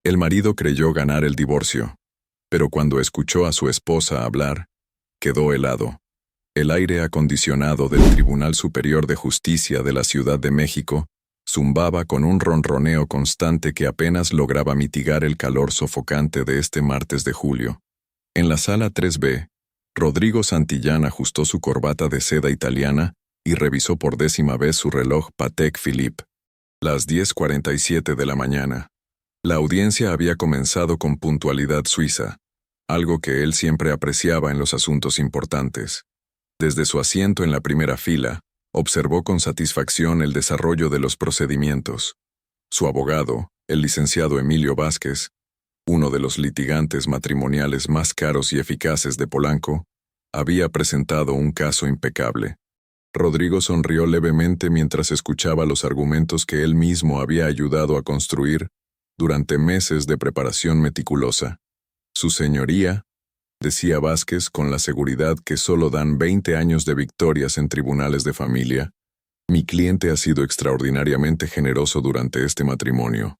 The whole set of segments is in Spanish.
El marido creyó ganar el divorcio, pero cuando escuchó a su esposa hablar, quedó helado. El aire acondicionado del Tribunal Superior de Justicia de la Ciudad de México zumbaba con un ronroneo constante que apenas lograba mitigar el calor sofocante de este martes de julio. En la sala 3B, Rodrigo Santillán ajustó su corbata de seda italiana y revisó por 10ª vez su reloj Patek Philippe. Las 10:47 de la mañana. La audiencia había comenzado con puntualidad suiza, algo que él siempre apreciaba en los asuntos importantes. Desde su asiento en la primera fila, observó con satisfacción el desarrollo de los procedimientos. Su abogado, el licenciado Emilio Vázquez, uno de los litigantes matrimoniales más caros y eficaces de Polanco, había presentado un caso impecable. Rodrigo sonrió levemente mientras escuchaba los argumentos que él mismo había ayudado a construir durante meses de preparación meticulosa. Su señoría, decía Vázquez con la seguridad que solo dan 20 años de victorias en tribunales de familia, mi cliente ha sido extraordinariamente generoso durante este matrimonio.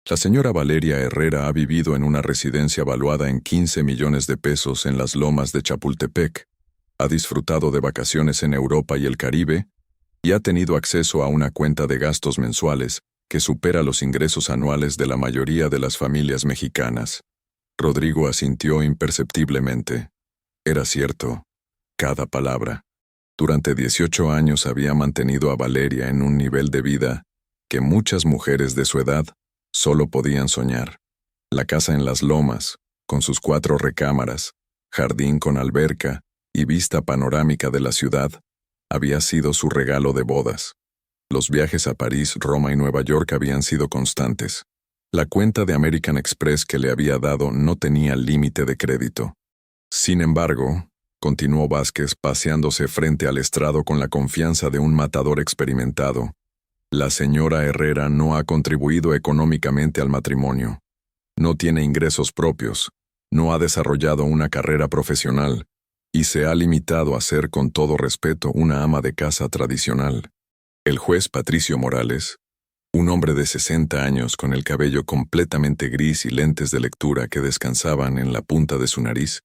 La señora Valeria Herrera ha vivido en una residencia valuada en 15 millones de pesos en las lomas de Chapultepec, ha disfrutado de vacaciones en Europa y el Caribe, y ha tenido acceso a una cuenta de gastos mensuales que supera los ingresos anuales de la mayoría de las familias mexicanas. Rodrigo asintió imperceptiblemente. Era cierto, cada palabra. Durante 18 años había mantenido a Valeria en un nivel de vida que muchas mujeres de su edad solo podían soñar. La casa en las lomas, con sus 4 recámaras, jardín con alberca y vista panorámica de la ciudad, había sido su regalo de bodas. Los viajes a París, Roma y Nueva York habían sido constantes. La cuenta de American Express que le había dado no tenía límite de crédito. Sin embargo, continuó Vázquez paseándose frente al estrado con la confianza de un matador experimentado, la señora Herrera no ha contribuido económicamente al matrimonio. No tiene ingresos propios, no ha desarrollado una carrera profesional y se ha limitado a ser, con todo respeto, una ama de casa tradicional. El juez Patricio Morales, un hombre de 60 años con el cabello completamente gris y lentes de lectura que descansaban en la punta de su nariz,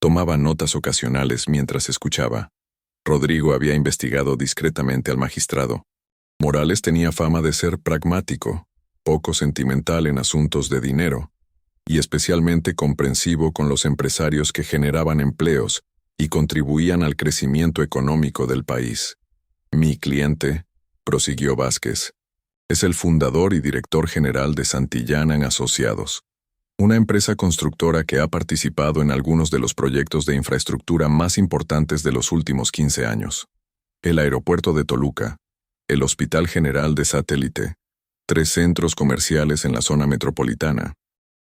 tomaba notas ocasionales mientras escuchaba. Rodrigo había investigado discretamente al magistrado. Morales tenía fama de ser pragmático, poco sentimental en asuntos de dinero, y especialmente comprensivo con los empresarios que generaban empleos y contribuían al crecimiento económico del país. Mi cliente, prosiguió Vázquez, es el fundador y director general de Santillán & Asociados, una empresa constructora que ha participado en algunos de los proyectos de infraestructura más importantes de los últimos 15 años. El aeropuerto de Toluca, el Hospital General de Satélite, 3 centros comerciales en la zona metropolitana.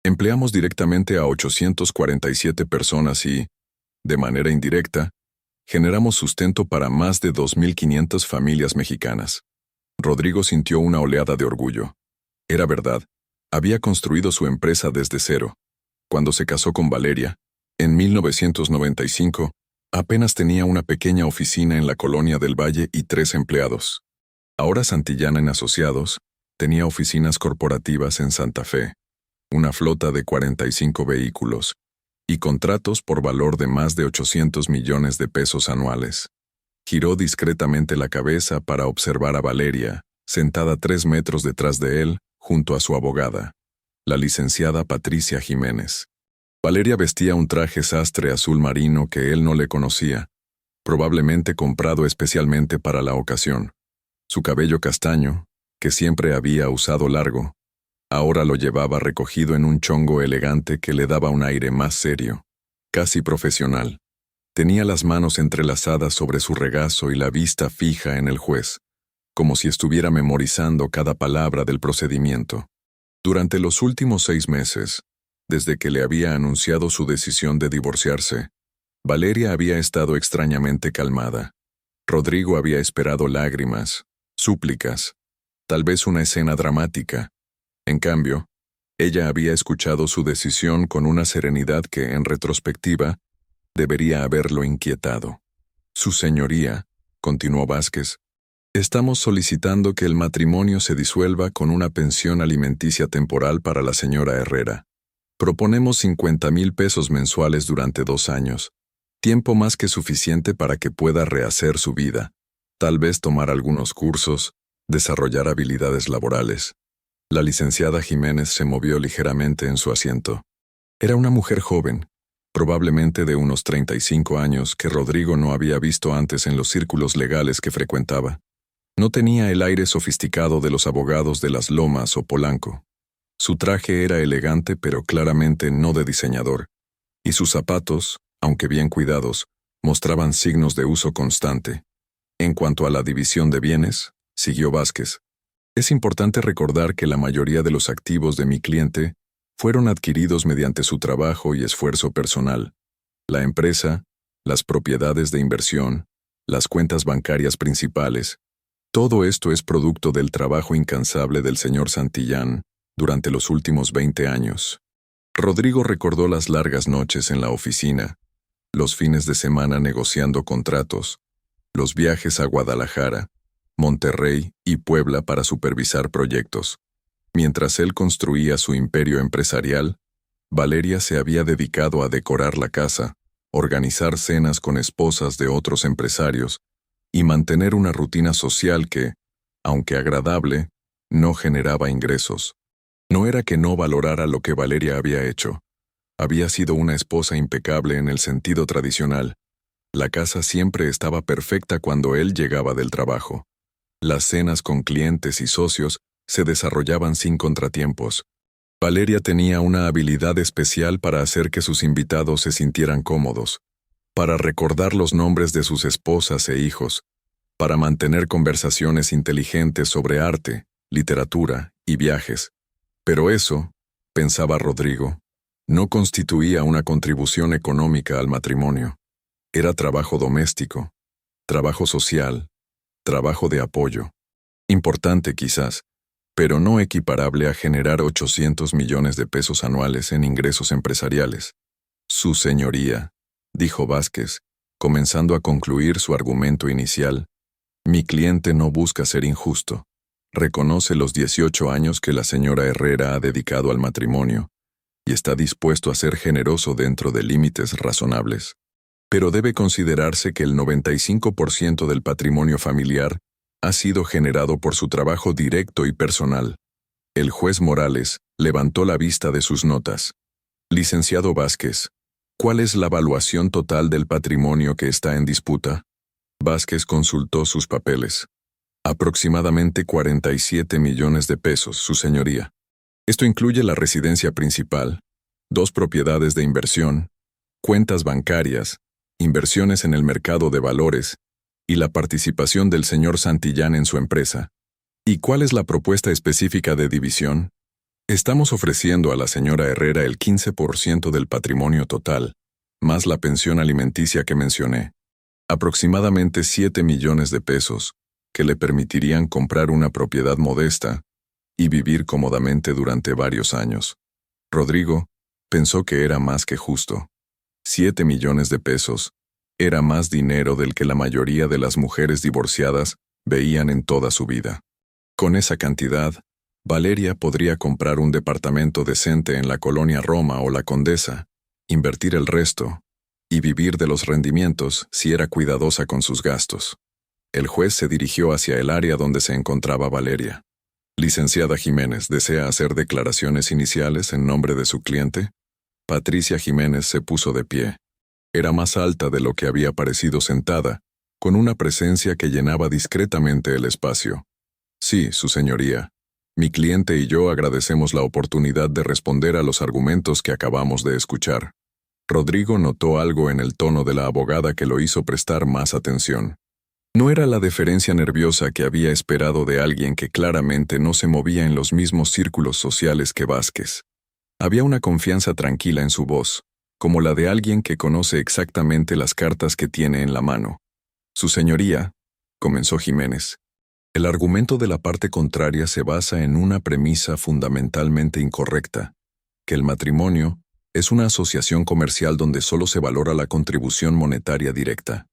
Empleamos directamente a 847 personas y, de manera indirecta, generamos sustento para más de 2.500 familias mexicanas. Rodrigo sintió una oleada de orgullo. Era verdad, había construido su empresa desde cero. Cuando se casó con Valeria, en 1995, apenas tenía una pequeña oficina en la Colonia del Valle y 3 empleados. Ahora Santillán & Asociados tenía oficinas corporativas en Santa Fe, una flota de 45 vehículos y contratos por valor de más de 800 millones de pesos anuales. Giró discretamente la cabeza para observar a Valeria, sentada 3 metros detrás de él, junto a su abogada, la licenciada Patricia Jiménez. Valeria vestía un traje sastre azul marino que él no le conocía, probablemente comprado especialmente para la ocasión. Su cabello castaño, que siempre había usado largo, ahora lo llevaba recogido en un chongo elegante que le daba un aire más serio, casi profesional. Tenía las manos entrelazadas sobre su regazo y la vista fija en el juez, como si estuviera memorizando cada palabra del procedimiento. Durante los últimos 6 meses, desde que le había anunciado su decisión de divorciarse, Valeria había estado extrañamente calmada. Rodrigo había esperado lágrimas, súplicas, tal vez una escena dramática. En cambio, ella había escuchado su decisión con una serenidad que, en retrospectiva, debería haberlo inquietado. Su señoría, continuó Vázquez, Estamos solicitando que el matrimonio se disuelva con una pensión alimenticia temporal para la señora Herrera. Proponemos 50,000 pesos mensuales durante 2 años, tiempo más que suficiente para que pueda rehacer su vida, tal vez tomar algunos cursos, desarrollar habilidades laborales. La licenciada Jiménez se movió ligeramente en su asiento. Era una mujer joven, probablemente de unos 35 años, que Rodrigo no había visto antes en los círculos legales que frecuentaba. No tenía el aire sofisticado de los abogados de Las Lomas o Polanco. Su traje era elegante pero claramente no de diseñador, y sus zapatos, aunque bien cuidados, mostraban signos de uso constante. En cuanto a la división de bienes, siguió Vázquez, es importante recordar que la mayoría de los activos de mi cliente fueron adquiridos mediante su trabajo y esfuerzo personal. La empresa, las propiedades de inversión, las cuentas bancarias principales, todo esto es producto del trabajo incansable del señor Santillán durante los últimos 20 años. Rodrigo recordó las largas noches en la oficina, los fines de semana negociando contratos, los viajes a Guadalajara, Monterrey y Puebla para supervisar proyectos. Mientras él construía su imperio empresarial, Valeria se había dedicado a decorar la casa, organizar cenas con esposas de otros empresarios y mantener una rutina social que, aunque agradable, no generaba ingresos. No era que no valorara lo que Valeria había hecho. Había sido una esposa impecable en el sentido tradicional. La casa siempre estaba perfecta cuando él llegaba del trabajo. Las cenas con clientes y socios se desarrollaban sin contratiempos. Valeria tenía una habilidad especial para hacer que sus invitados se sintieran cómodos, para recordar los nombres de sus esposas e hijos, para mantener conversaciones inteligentes sobre arte, literatura y viajes. Pero eso, pensaba Rodrigo, no constituía una contribución económica al matrimonio. Era trabajo doméstico, trabajo social, trabajo de apoyo. Importante quizás, pero no equiparable a generar 800 millones de pesos anuales en ingresos empresariales. Su señoría, dijo Vázquez, comenzando a concluir su argumento inicial, mi cliente no busca ser injusto. Reconoce los 18 años que la señora Herrera ha dedicado al matrimonio y está dispuesto a ser generoso dentro de límites razonables. Pero debe considerarse que el 95% del patrimonio familiar ha sido generado por su trabajo directo y personal. El juez Morales levantó la vista de sus notas. Licenciado Vázquez, ¿cuál es la evaluación total del patrimonio que está en disputa? Vázquez consultó sus papeles. Aproximadamente 47 millones de pesos, su señoría. Esto incluye la residencia principal, 2 propiedades de inversión, cuentas bancarias, inversiones en el mercado de valores y la participación del señor Santillán en su empresa. ¿Y cuál es la propuesta específica de división? Estamos ofreciendo a la señora Herrera el 15% del patrimonio total, más la pensión alimenticia que mencioné. Aproximadamente 7 millones de pesos, que le permitirían comprar una propiedad modesta y vivir cómodamente durante varios años. Rodrigo pensó que era más que justo. 7 millones de pesos era más dinero del que la mayoría de las mujeres divorciadas veían en toda su vida. Con esa cantidad, Valeria podría comprar un departamento decente en la colonia Roma o la Condesa, invertir el resto y vivir de los rendimientos si era cuidadosa con sus gastos. El juez se dirigió hacia el área donde se encontraba Valeria. Licenciada Jiménez, ¿desea hacer declaraciones iniciales en nombre de su cliente? Patricia Jiménez se puso de pie. Era más alta de lo que había parecido sentada, con una presencia que llenaba discretamente el espacio. Sí, su señoría. Mi cliente y yo agradecemos la oportunidad de responder a los argumentos que acabamos de escuchar. Rodrigo notó algo en el tono de la abogada que lo hizo prestar más atención. No era la deferencia nerviosa que había esperado de alguien que claramente no se movía en los mismos círculos sociales que Vázquez. Había una confianza tranquila en su voz, como la de alguien que conoce exactamente las cartas que tiene en la mano. Su señoría, comenzó Jiménez. El argumento de la parte contraria se basa en una premisa fundamentalmente incorrecta, que el matrimonio es una asociación comercial donde solo se valora la contribución monetaria directa.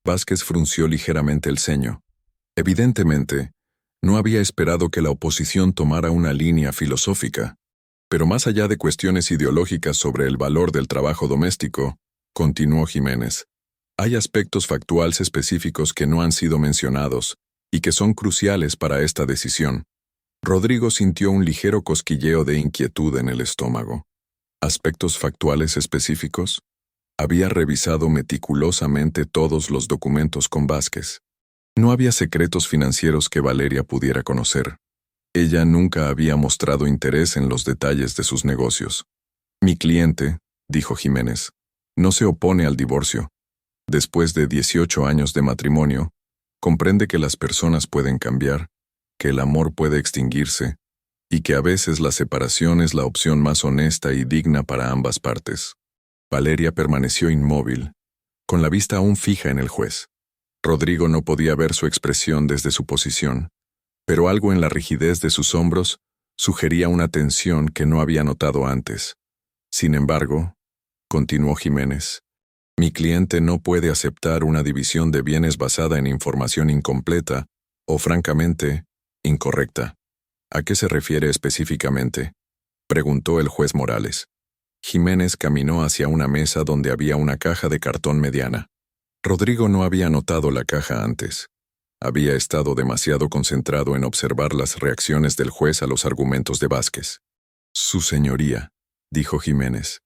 Vázquez frunció ligeramente el ceño. Evidentemente, no había esperado que la oposición tomara una línea filosófica, pero más allá de cuestiones ideológicas sobre el valor del trabajo doméstico, continuó Jiménez, hay aspectos factuales específicos que no han sido mencionados y que son cruciales para esta decisión. Rodrigo sintió un ligero cosquilleo de inquietud en el estómago. ¿Aspectos factuales específicos? Había revisado meticulosamente todos los documentos con Vázquez. No había secretos financieros que Valeria pudiera conocer. Ella nunca había mostrado interés en los detalles de sus negocios. Mi cliente, dijo Jiménez, no se opone al divorcio. Después de 18 años de matrimonio, comprende que las personas pueden cambiar, que el amor puede extinguirse, y que a veces la separación es la opción más honesta y digna para ambas partes. Valeria permaneció inmóvil, con la vista aún fija en el juez. Rodrigo no podía ver su expresión desde su posición, pero algo en la rigidez de sus hombros sugería una tensión que no había notado antes. Sin embargo, continuó Jiménez, mi cliente no puede aceptar una división de bienes basada en información incompleta o, francamente, incorrecta. ¿A qué se refiere específicamente?, preguntó el juez Morales. Jiménez caminó hacia una mesa donde había una caja de cartón mediana. Rodrigo no había notado la caja antes. Había estado demasiado concentrado en observar las reacciones del juez a los argumentos de Vázquez. Su señoría, dijo Jiménez,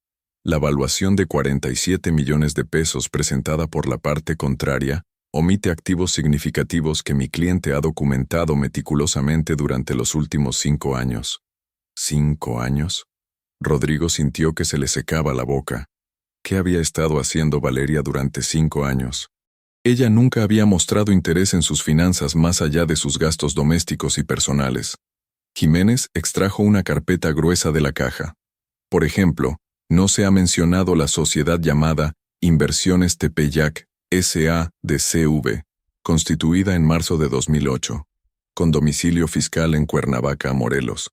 la evaluación de 47 millones de pesos presentada por la parte contraria omite activos significativos que mi cliente ha documentado meticulosamente durante los últimos 5 años. ¿5 años? Rodrigo sintió que se le secaba la boca. ¿Qué había estado haciendo Valeria durante 5 años? Ella nunca había mostrado interés en sus finanzas más allá de sus gastos domésticos y personales. Jiménez extrajo una carpeta gruesa de la caja. Por ejemplo, no se ha mencionado la sociedad llamada Inversiones Tepeyac S.A. de C.V., constituida en marzo de 2008, con domicilio fiscal en Cuernavaca, Morelos.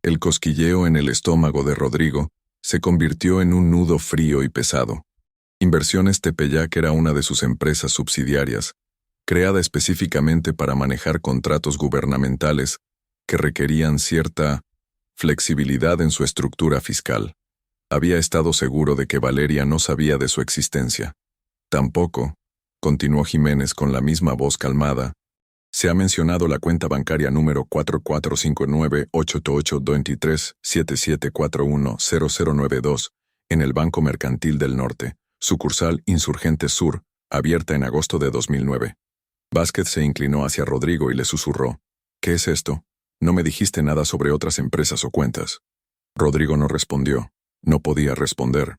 El cosquilleo en el estómago de Rodrigo se convirtió en un nudo frío y pesado. Inversiones Tepeyac era una de sus empresas subsidiarias, creada específicamente para manejar contratos gubernamentales que requerían cierta flexibilidad en su estructura fiscal. Había estado seguro de que Valeria no sabía de su existencia. Tampoco, continuó Jiménez con la misma voz calmada, se ha mencionado la cuenta bancaria número 4459-8823-7741-0092 en el Banco Mercantil del Norte, sucursal Insurgentes Sur, abierta en agosto de 2009. Vázquez se inclinó hacia Rodrigo y le susurró, ¿qué es esto? No me dijiste nada sobre otras empresas o cuentas. Rodrigo no respondió. No podía responder.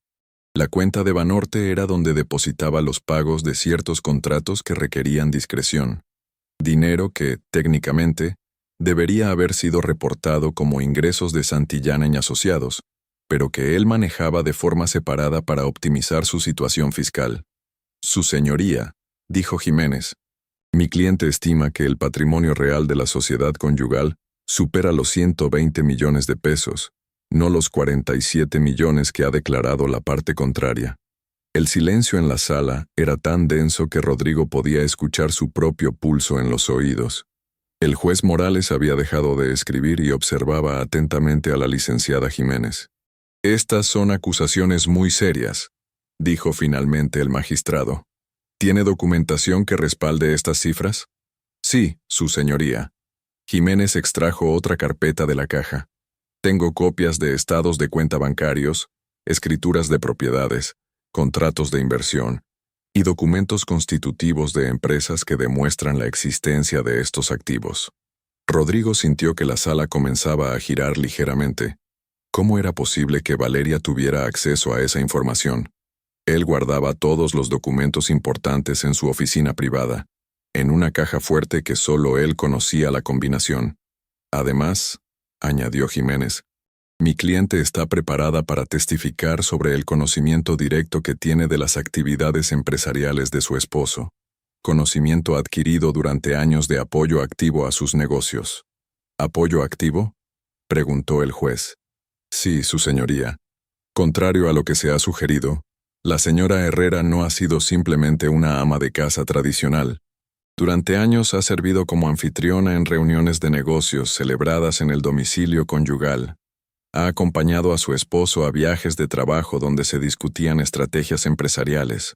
La cuenta de Banorte era donde depositaba los pagos de ciertos contratos que requerían discreción. Dinero que, técnicamente, debería haber sido reportado como ingresos de Santillana y Asociados, pero que él manejaba de forma separada para optimizar su situación fiscal. Su señoría, dijo Jiménez, mi cliente estima que el patrimonio real de la sociedad conyugal supera los 120 millones de pesos, no los 47 millones que ha declarado la parte contraria. El silencio en la sala era tan denso que Rodrigo podía escuchar su propio pulso en los oídos. El juez Morales había dejado de escribir y observaba atentamente a la licenciada Jiménez. Estas son acusaciones muy serias, dijo finalmente el magistrado. ¿Tiene documentación que respalde estas cifras? Sí, su señoría. Jiménez extrajo otra carpeta de la caja. Tengo copias de estados de cuenta bancarios, escrituras de propiedades, contratos de inversión y documentos constitutivos de empresas que demuestran la existencia de estos activos. Rodrigo sintió que la sala comenzaba a girar ligeramente. ¿Cómo era posible que Valeria tuviera acceso a esa información? Él guardaba todos los documentos importantes en su oficina privada, en una caja fuerte que solo él conocía la combinación. Además, añadió Jiménez, mi cliente está preparada para testificar sobre el conocimiento directo que tiene de las actividades empresariales de su esposo, conocimiento adquirido durante años de apoyo activo a sus negocios. ¿Apoyo activo?, preguntó el juez. Sí, su señoría. Contrario a lo que se ha sugerido, la señora Herrera no ha sido simplemente una ama de casa tradicional. Durante años ha servido como anfitriona en reuniones de negocios celebradas en el domicilio conyugal. Ha acompañado a su esposo a viajes de trabajo donde se discutían estrategias empresariales,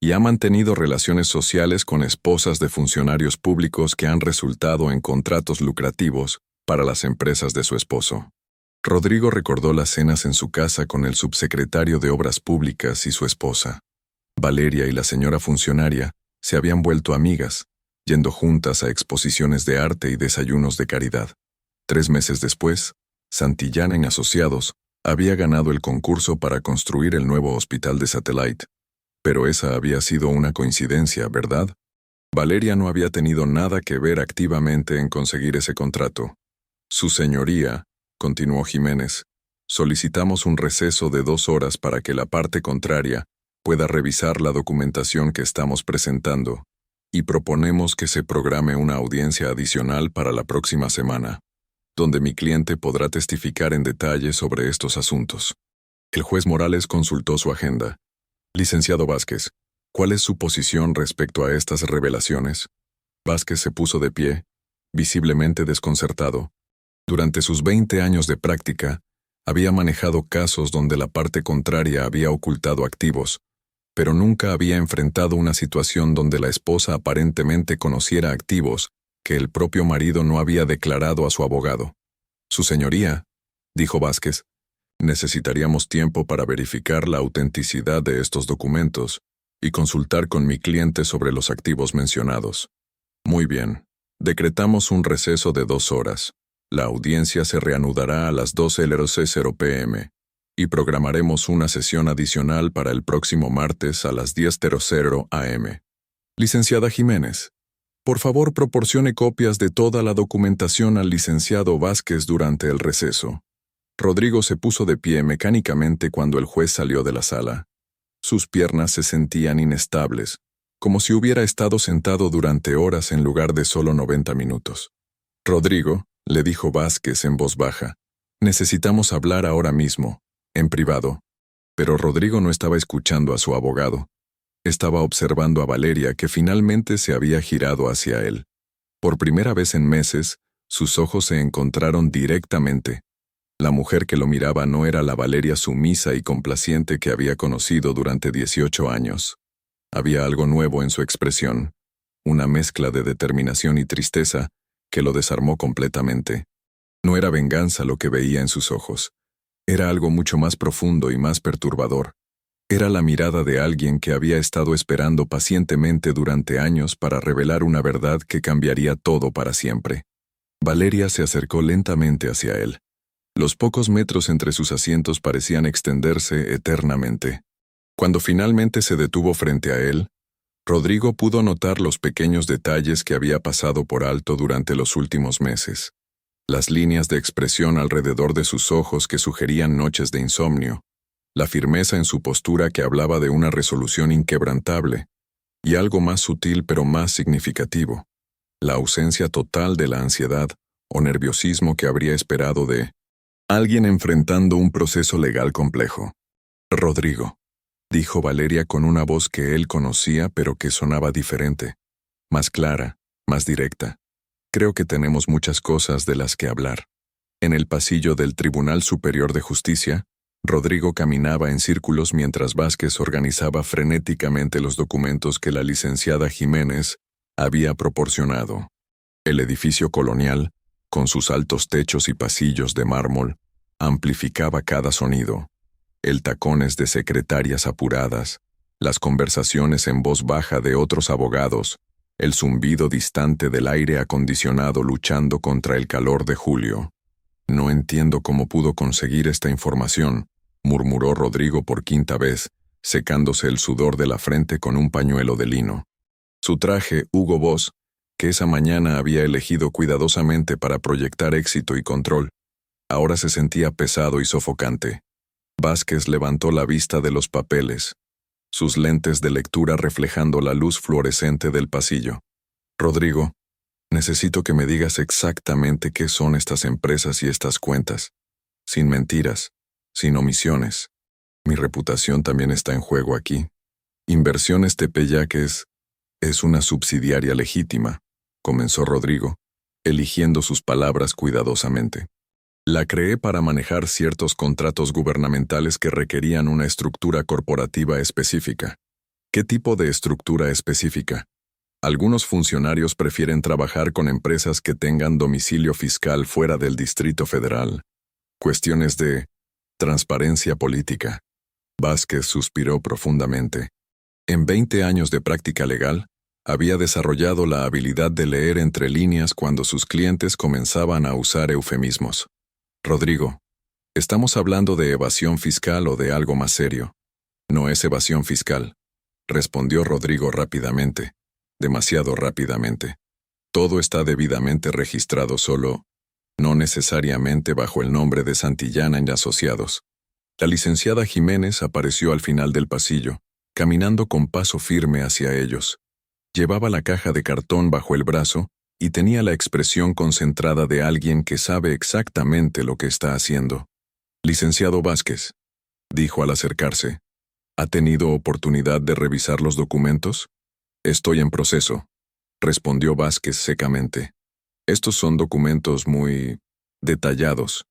y ha mantenido relaciones sociales con esposas de funcionarios públicos que han resultado en contratos lucrativos para las empresas de su esposo. Rodrigo recordó las cenas en su casa con el subsecretario de Obras Públicas y su esposa. Valeria y la señora funcionaria se habían vuelto amigas, yendo juntas a exposiciones de arte y desayunos de caridad. 3 meses después, Santillán en Asociados había ganado el concurso para construir el nuevo hospital de Satellite. Pero esa había sido una coincidencia, ¿verdad? Valeria no había tenido nada que ver activamente en conseguir ese contrato. Su señoría, continuó Jiménez, solicitamos un receso de 2 horas para que la parte contraria pueda revisar la documentación que estamos presentando, y proponemos que se programe una audiencia adicional para la próxima semana, donde mi cliente podrá testificar en detalle sobre estos asuntos. El juez Morales consultó su agenda. Licenciado Vázquez, ¿cuál es su posición respecto a estas revelaciones? Vázquez se puso de pie, visiblemente desconcertado. Durante sus 20 años de práctica, había manejado casos donde la parte contraria había ocultado activos, pero nunca había enfrentado una situación donde la esposa aparentemente conociera activos que el propio marido no había declarado a su abogado. Su señoría, dijo Vázquez, necesitaríamos tiempo para verificar la autenticidad de estos documentos y consultar con mi cliente sobre los activos mencionados. Muy bien, decretamos un receso de 2 horas. La audiencia se reanudará a las 12:00 p.m. y programaremos una sesión adicional para el próximo martes a las 10:00 a.m. Licenciada Jiménez, por favor proporcione copias de toda la documentación al licenciado Vázquez durante el receso. Rodrigo se puso de pie mecánicamente cuando el juez salió de la sala. Sus piernas se sentían inestables, como si hubiera estado sentado durante horas en lugar de solo 90 minutos. Rodrigo, le dijo Vázquez en voz baja, necesitamos hablar ahora mismo, en privado. Pero Rodrigo no estaba escuchando a su abogado. Estaba observando a Valeria, que finalmente se había girado hacia él. Por primera vez en meses, sus ojos se encontraron directamente. La mujer que lo miraba no era la Valeria sumisa y complaciente que había conocido durante 18 años. Había algo nuevo en su expresión, una mezcla de determinación y tristeza que lo desarmó completamente. No era venganza lo que veía en sus ojos. Era algo mucho más profundo y más perturbador. Era la mirada de alguien que había estado esperando pacientemente durante años para revelar una verdad que cambiaría todo para siempre. Valeria se acercó lentamente hacia él. Los pocos metros entre sus asientos parecían extenderse eternamente. Cuando finalmente se detuvo frente a él, Rodrigo pudo notar los pequeños detalles que había pasado por alto durante los últimos meses. Las líneas de expresión alrededor de sus ojos que sugerían noches de insomnio, la firmeza en su postura que hablaba de una resolución inquebrantable, y algo más sutil pero más significativo, la ausencia total de la ansiedad o nerviosismo que habría esperado de alguien enfrentando un proceso legal complejo. Rodrigo, dijo Valeria con una voz que él conocía pero que sonaba diferente, más clara, más directa. Creo que tenemos muchas cosas de las que hablar. En el pasillo del Tribunal Superior de Justicia, Rodrigo caminaba en círculos mientras Vázquez organizaba frenéticamente los documentos que la licenciada Jiménez había proporcionado. El edificio colonial, con sus altos techos y pasillos de mármol, amplificaba cada sonido. El tacones de secretarias apuradas, las conversaciones en voz baja de otros abogados, el zumbido distante del aire acondicionado luchando contra el calor de julio. No entiendo cómo pudo conseguir esta información, murmuró Rodrigo por 5ª vez, secándose el sudor de la frente con un pañuelo de lino. Su traje, Hugo Boss, que esa mañana había elegido cuidadosamente para proyectar éxito y control, ahora se sentía pesado y sofocante. Vázquez levantó la vista de los papeles, sus lentes de lectura reflejando la luz fluorescente del pasillo. Rodrigo, necesito que me digas exactamente qué son estas empresas y estas cuentas. Sin mentiras, sin omisiones. Mi reputación también está en juego aquí. Inversiones Tepeyaques. Es una subsidiaria legítima, comenzó Rodrigo, eligiendo sus palabras cuidadosamente. La creé para manejar ciertos contratos gubernamentales que requerían una estructura corporativa específica. ¿Qué tipo de estructura específica? Algunos funcionarios prefieren trabajar con empresas que tengan domicilio fiscal fuera del Distrito Federal. Cuestiones de transparencia política. Vázquez suspiró profundamente. En 20 años de práctica legal, había desarrollado la habilidad de leer entre líneas cuando sus clientes comenzaban a usar eufemismos. Rodrigo, ¿estamos hablando de evasión fiscal o de algo más serio? No es evasión fiscal, respondió Rodrigo rápidamente, demasiado rápidamente. Todo está debidamente registrado solo, no necesariamente bajo el nombre de Santillana y Asociados. La licenciada Jiménez apareció al final del pasillo, caminando con paso firme hacia ellos. Llevaba la caja de cartón bajo el brazo y tenía la expresión concentrada de alguien que sabe exactamente lo que está haciendo. Licenciado Vázquez, dijo al acercarse, ¿ha tenido oportunidad de revisar los documentos? Estoy en proceso, respondió Vázquez secamente. Estos son documentos muy detallados.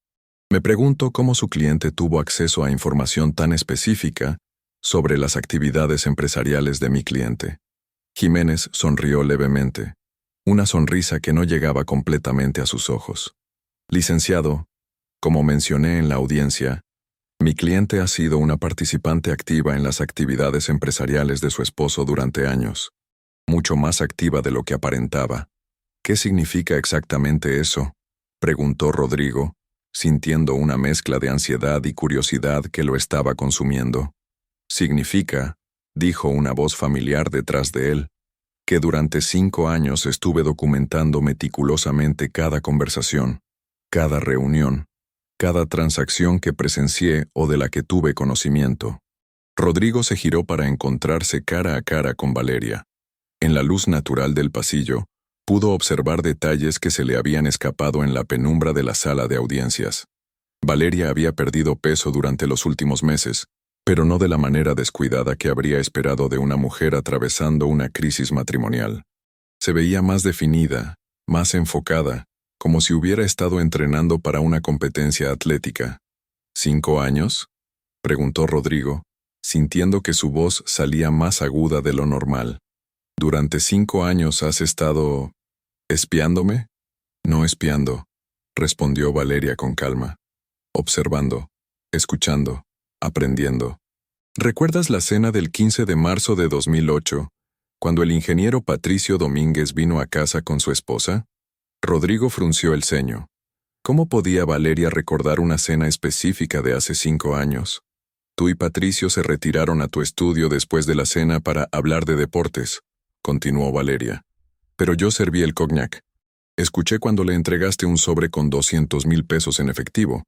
Me pregunto cómo su cliente tuvo acceso a información tan específica sobre las actividades empresariales de mi cliente. Jiménez sonrió levemente, una sonrisa que no llegaba completamente a sus ojos. Licenciado, como mencioné en la audiencia, mi cliente ha sido una participante activa en las actividades empresariales de su esposo durante años, mucho más activa de lo que aparentaba. ¿Qué significa exactamente eso?, preguntó Rodrigo, sintiendo una mezcla de ansiedad y curiosidad que lo estaba consumiendo. Significa, dijo una voz familiar detrás de él, que durante 5 años estuve documentando meticulosamente cada conversación, cada reunión, cada transacción que presencié o de la que tuve conocimiento. Rodrigo se giró para encontrarse cara a cara con Valeria. En la luz natural del pasillo, pudo observar detalles que se le habían escapado en la penumbra de la sala de audiencias. Valeria había perdido peso durante los últimos meses, pero no de la manera descuidada que habría esperado de una mujer atravesando una crisis matrimonial. Se veía más definida, más enfocada, como si hubiera estado entrenando para una competencia atlética. ¿5 años?, preguntó Rodrigo, sintiendo que su voz salía más aguda de lo normal. ¿Durante 5 años has estado espiándome? No espiando, respondió Valeria con calma. Observando, escuchando, aprendiendo. ¿Recuerdas la cena del 15 de marzo de 2008, cuando el ingeniero Patricio Domínguez vino a casa con su esposa? Rodrigo frunció el ceño. ¿Cómo podía Valeria recordar una cena específica de hace 5 años? Tú y Patricio se retiraron a tu estudio después de la cena para hablar de deportes, continuó Valeria. Pero yo serví el cognac. Escuché cuando le entregaste un sobre con 200,000 pesos en efectivo,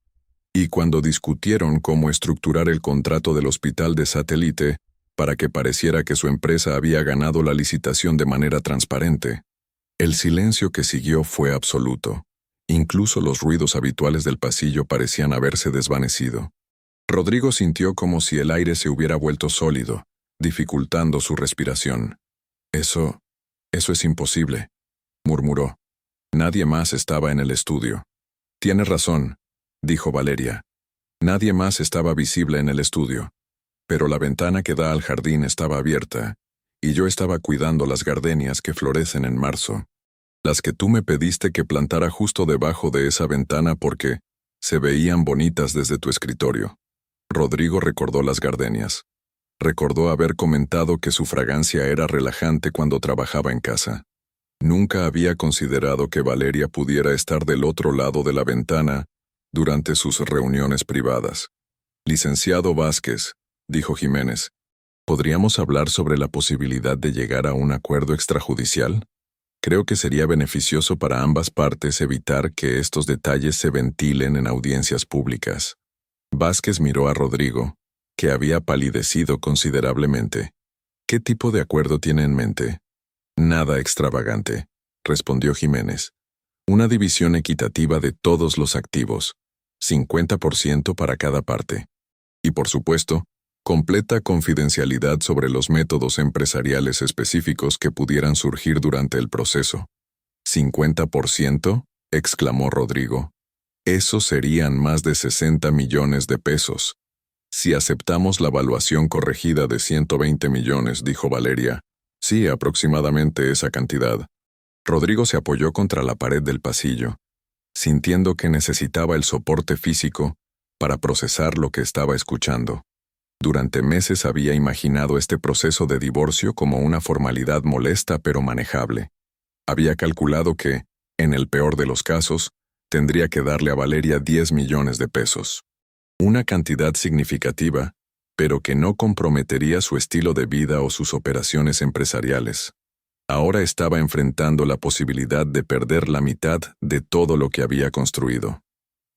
y cuando discutieron cómo estructurar el contrato del hospital de satélite para que pareciera que su empresa había ganado la licitación de manera transparente. El silencio que siguió fue absoluto. Incluso los ruidos habituales del pasillo parecían haberse desvanecido. Rodrigo sintió como si el aire se hubiera vuelto sólido, dificultando su respiración. Eso es imposible, murmuró. Nadie más estaba en el estudio. Tienes razón, dijo Valeria. Nadie más estaba visible en el estudio, pero la ventana que da al jardín estaba abierta, y yo estaba cuidando las gardenias que florecen en marzo. Las que tú me pediste que plantara justo debajo de esa ventana porque se veían bonitas desde tu escritorio. Rodrigo recordó las gardenias. Recordó haber comentado que su fragancia era relajante cuando trabajaba en casa. Nunca había considerado que Valeria pudiera estar del otro lado de la ventana durante sus reuniones privadas. Licenciado Vázquez, dijo Jiménez, ¿podríamos hablar sobre la posibilidad de llegar a un acuerdo extrajudicial? Creo que sería beneficioso para ambas partes evitar que estos detalles se ventilen en audiencias públicas. Vázquez miró a Rodrigo, que había palidecido considerablemente. ¿Qué tipo de acuerdo tiene en mente? Nada extravagante, respondió Jiménez. Una división equitativa de todos los activos, 50% para cada parte. Y por supuesto, Completa confidencialidad sobre los métodos empresariales específicos que pudieran surgir durante el proceso. ¿50%? Exclamó Rodrigo. Eso serían más de 60 millones de pesos. Si aceptamos la evaluación corregida de 120 millones, dijo Valeria. Sí, aproximadamente esa cantidad. Rodrigo se apoyó contra la pared del pasillo, sintiendo que necesitaba el soporte físico para procesar lo que estaba escuchando. Durante meses había imaginado este proceso de divorcio como una formalidad molesta pero manejable. Había calculado que, en el peor de los casos, tendría que darle a Valeria 10 millones de pesos. Una cantidad significativa, pero que no comprometería su estilo de vida o sus operaciones empresariales. Ahora estaba enfrentando la posibilidad de perder la mitad de todo lo que había construido.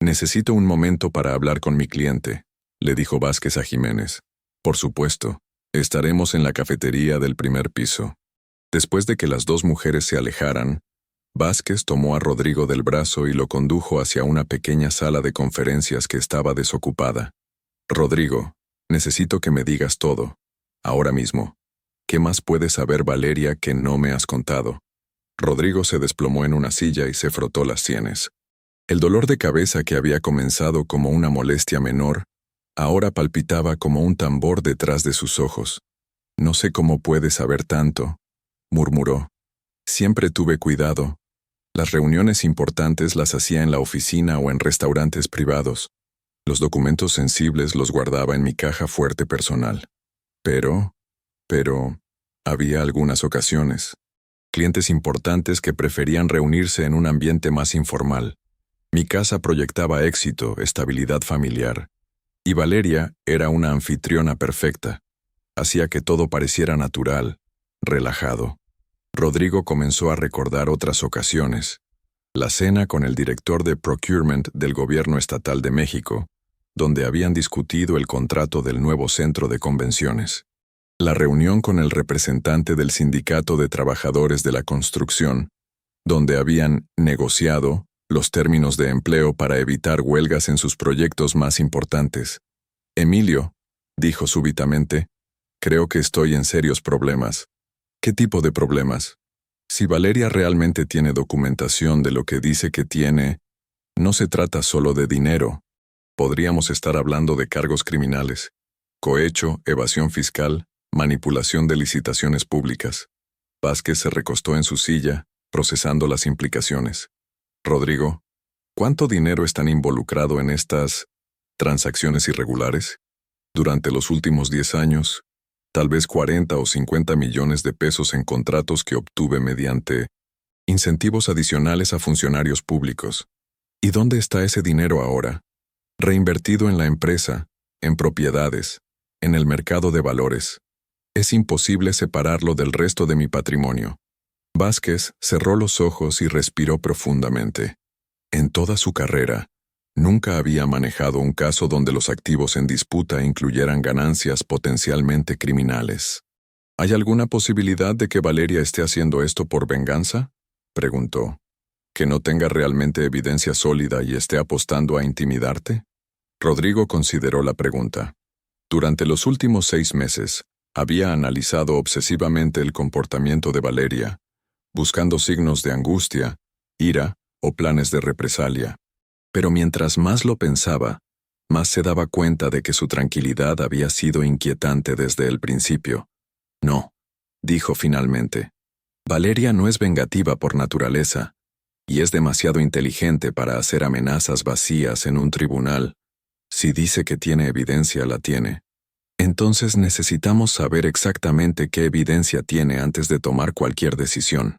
«Necesito un momento para hablar con mi cliente», le dijo Vázquez a Jiménez. «Por supuesto, estaremos en la cafetería del primer piso». Después de que las dos mujeres se alejaran, Vázquez tomó a Rodrigo del brazo y lo condujo hacia una pequeña sala de conferencias que estaba desocupada. «Rodrigo, necesito que me digas todo, ahora mismo. ¿Qué más puede saber Valeria que no me has contado?» Rodrigo se desplomó en una silla y se frotó las sienes. El dolor de cabeza que había comenzado como una molestia menor, ahora palpitaba como un tambor detrás de sus ojos. «No sé cómo puede saber tanto», murmuró. «Siempre tuve cuidado. Las reuniones importantes las hacía en la oficina o en restaurantes privados. Los documentos sensibles los guardaba en mi caja fuerte personal. Pero, había algunas ocasiones. Clientes importantes que preferían reunirse en un ambiente más informal. Mi casa proyectaba éxito, estabilidad familiar. Y Valeria era una anfitriona perfecta. Hacía que todo pareciera natural, relajado». Rodrigo comenzó a recordar otras ocasiones. La cena con el director de Procurement del Gobierno Estatal de México, donde habían discutido el contrato del nuevo centro de convenciones. La reunión con el representante del Sindicato de Trabajadores de la Construcción, donde habían negociado los términos de empleo para evitar huelgas en sus proyectos más importantes. «Emilio», dijo súbitamente, «creo que estoy en serios problemas». «¿Qué tipo de problemas?» «Si Valeria realmente tiene documentación de lo que dice que tiene, no se trata solo de dinero. Podríamos estar hablando de cargos criminales, cohecho, evasión fiscal, manipulación de licitaciones públicas». Vázquez se recostó en su silla, procesando las implicaciones. «Rodrigo, ¿cuánto dinero están involucrado en estas transacciones irregulares? Durante los últimos 10 años, tal vez 40 o 50 millones de pesos en contratos que obtuve mediante incentivos adicionales a funcionarios públicos. ¿Y dónde está ese dinero ahora? Reinvertido en la empresa, en propiedades, en el mercado de valores. Es imposible separarlo del resto de mi patrimonio». Vázquez cerró los ojos y respiró profundamente. En toda su carrera, nunca había manejado un caso donde los activos en disputa incluyeran ganancias potencialmente criminales. «¿Hay alguna posibilidad de que Valeria esté haciendo esto por venganza?», preguntó. «¿Que no tenga realmente evidencia sólida y esté apostando a intimidarte?» Rodrigo consideró la pregunta. Durante los últimos 6 meses, había analizado obsesivamente el comportamiento de Valeria, buscando signos de angustia, ira o planes de represalia. Pero mientras más lo pensaba, más se daba cuenta de que su tranquilidad había sido inquietante desde el principio. «No», dijo finalmente. «Valeria no es vengativa por naturaleza, y es demasiado inteligente para hacer amenazas vacías en un tribunal. Si dice que tiene evidencia, la tiene. Entonces necesitamos saber exactamente qué evidencia tiene antes de tomar cualquier decisión».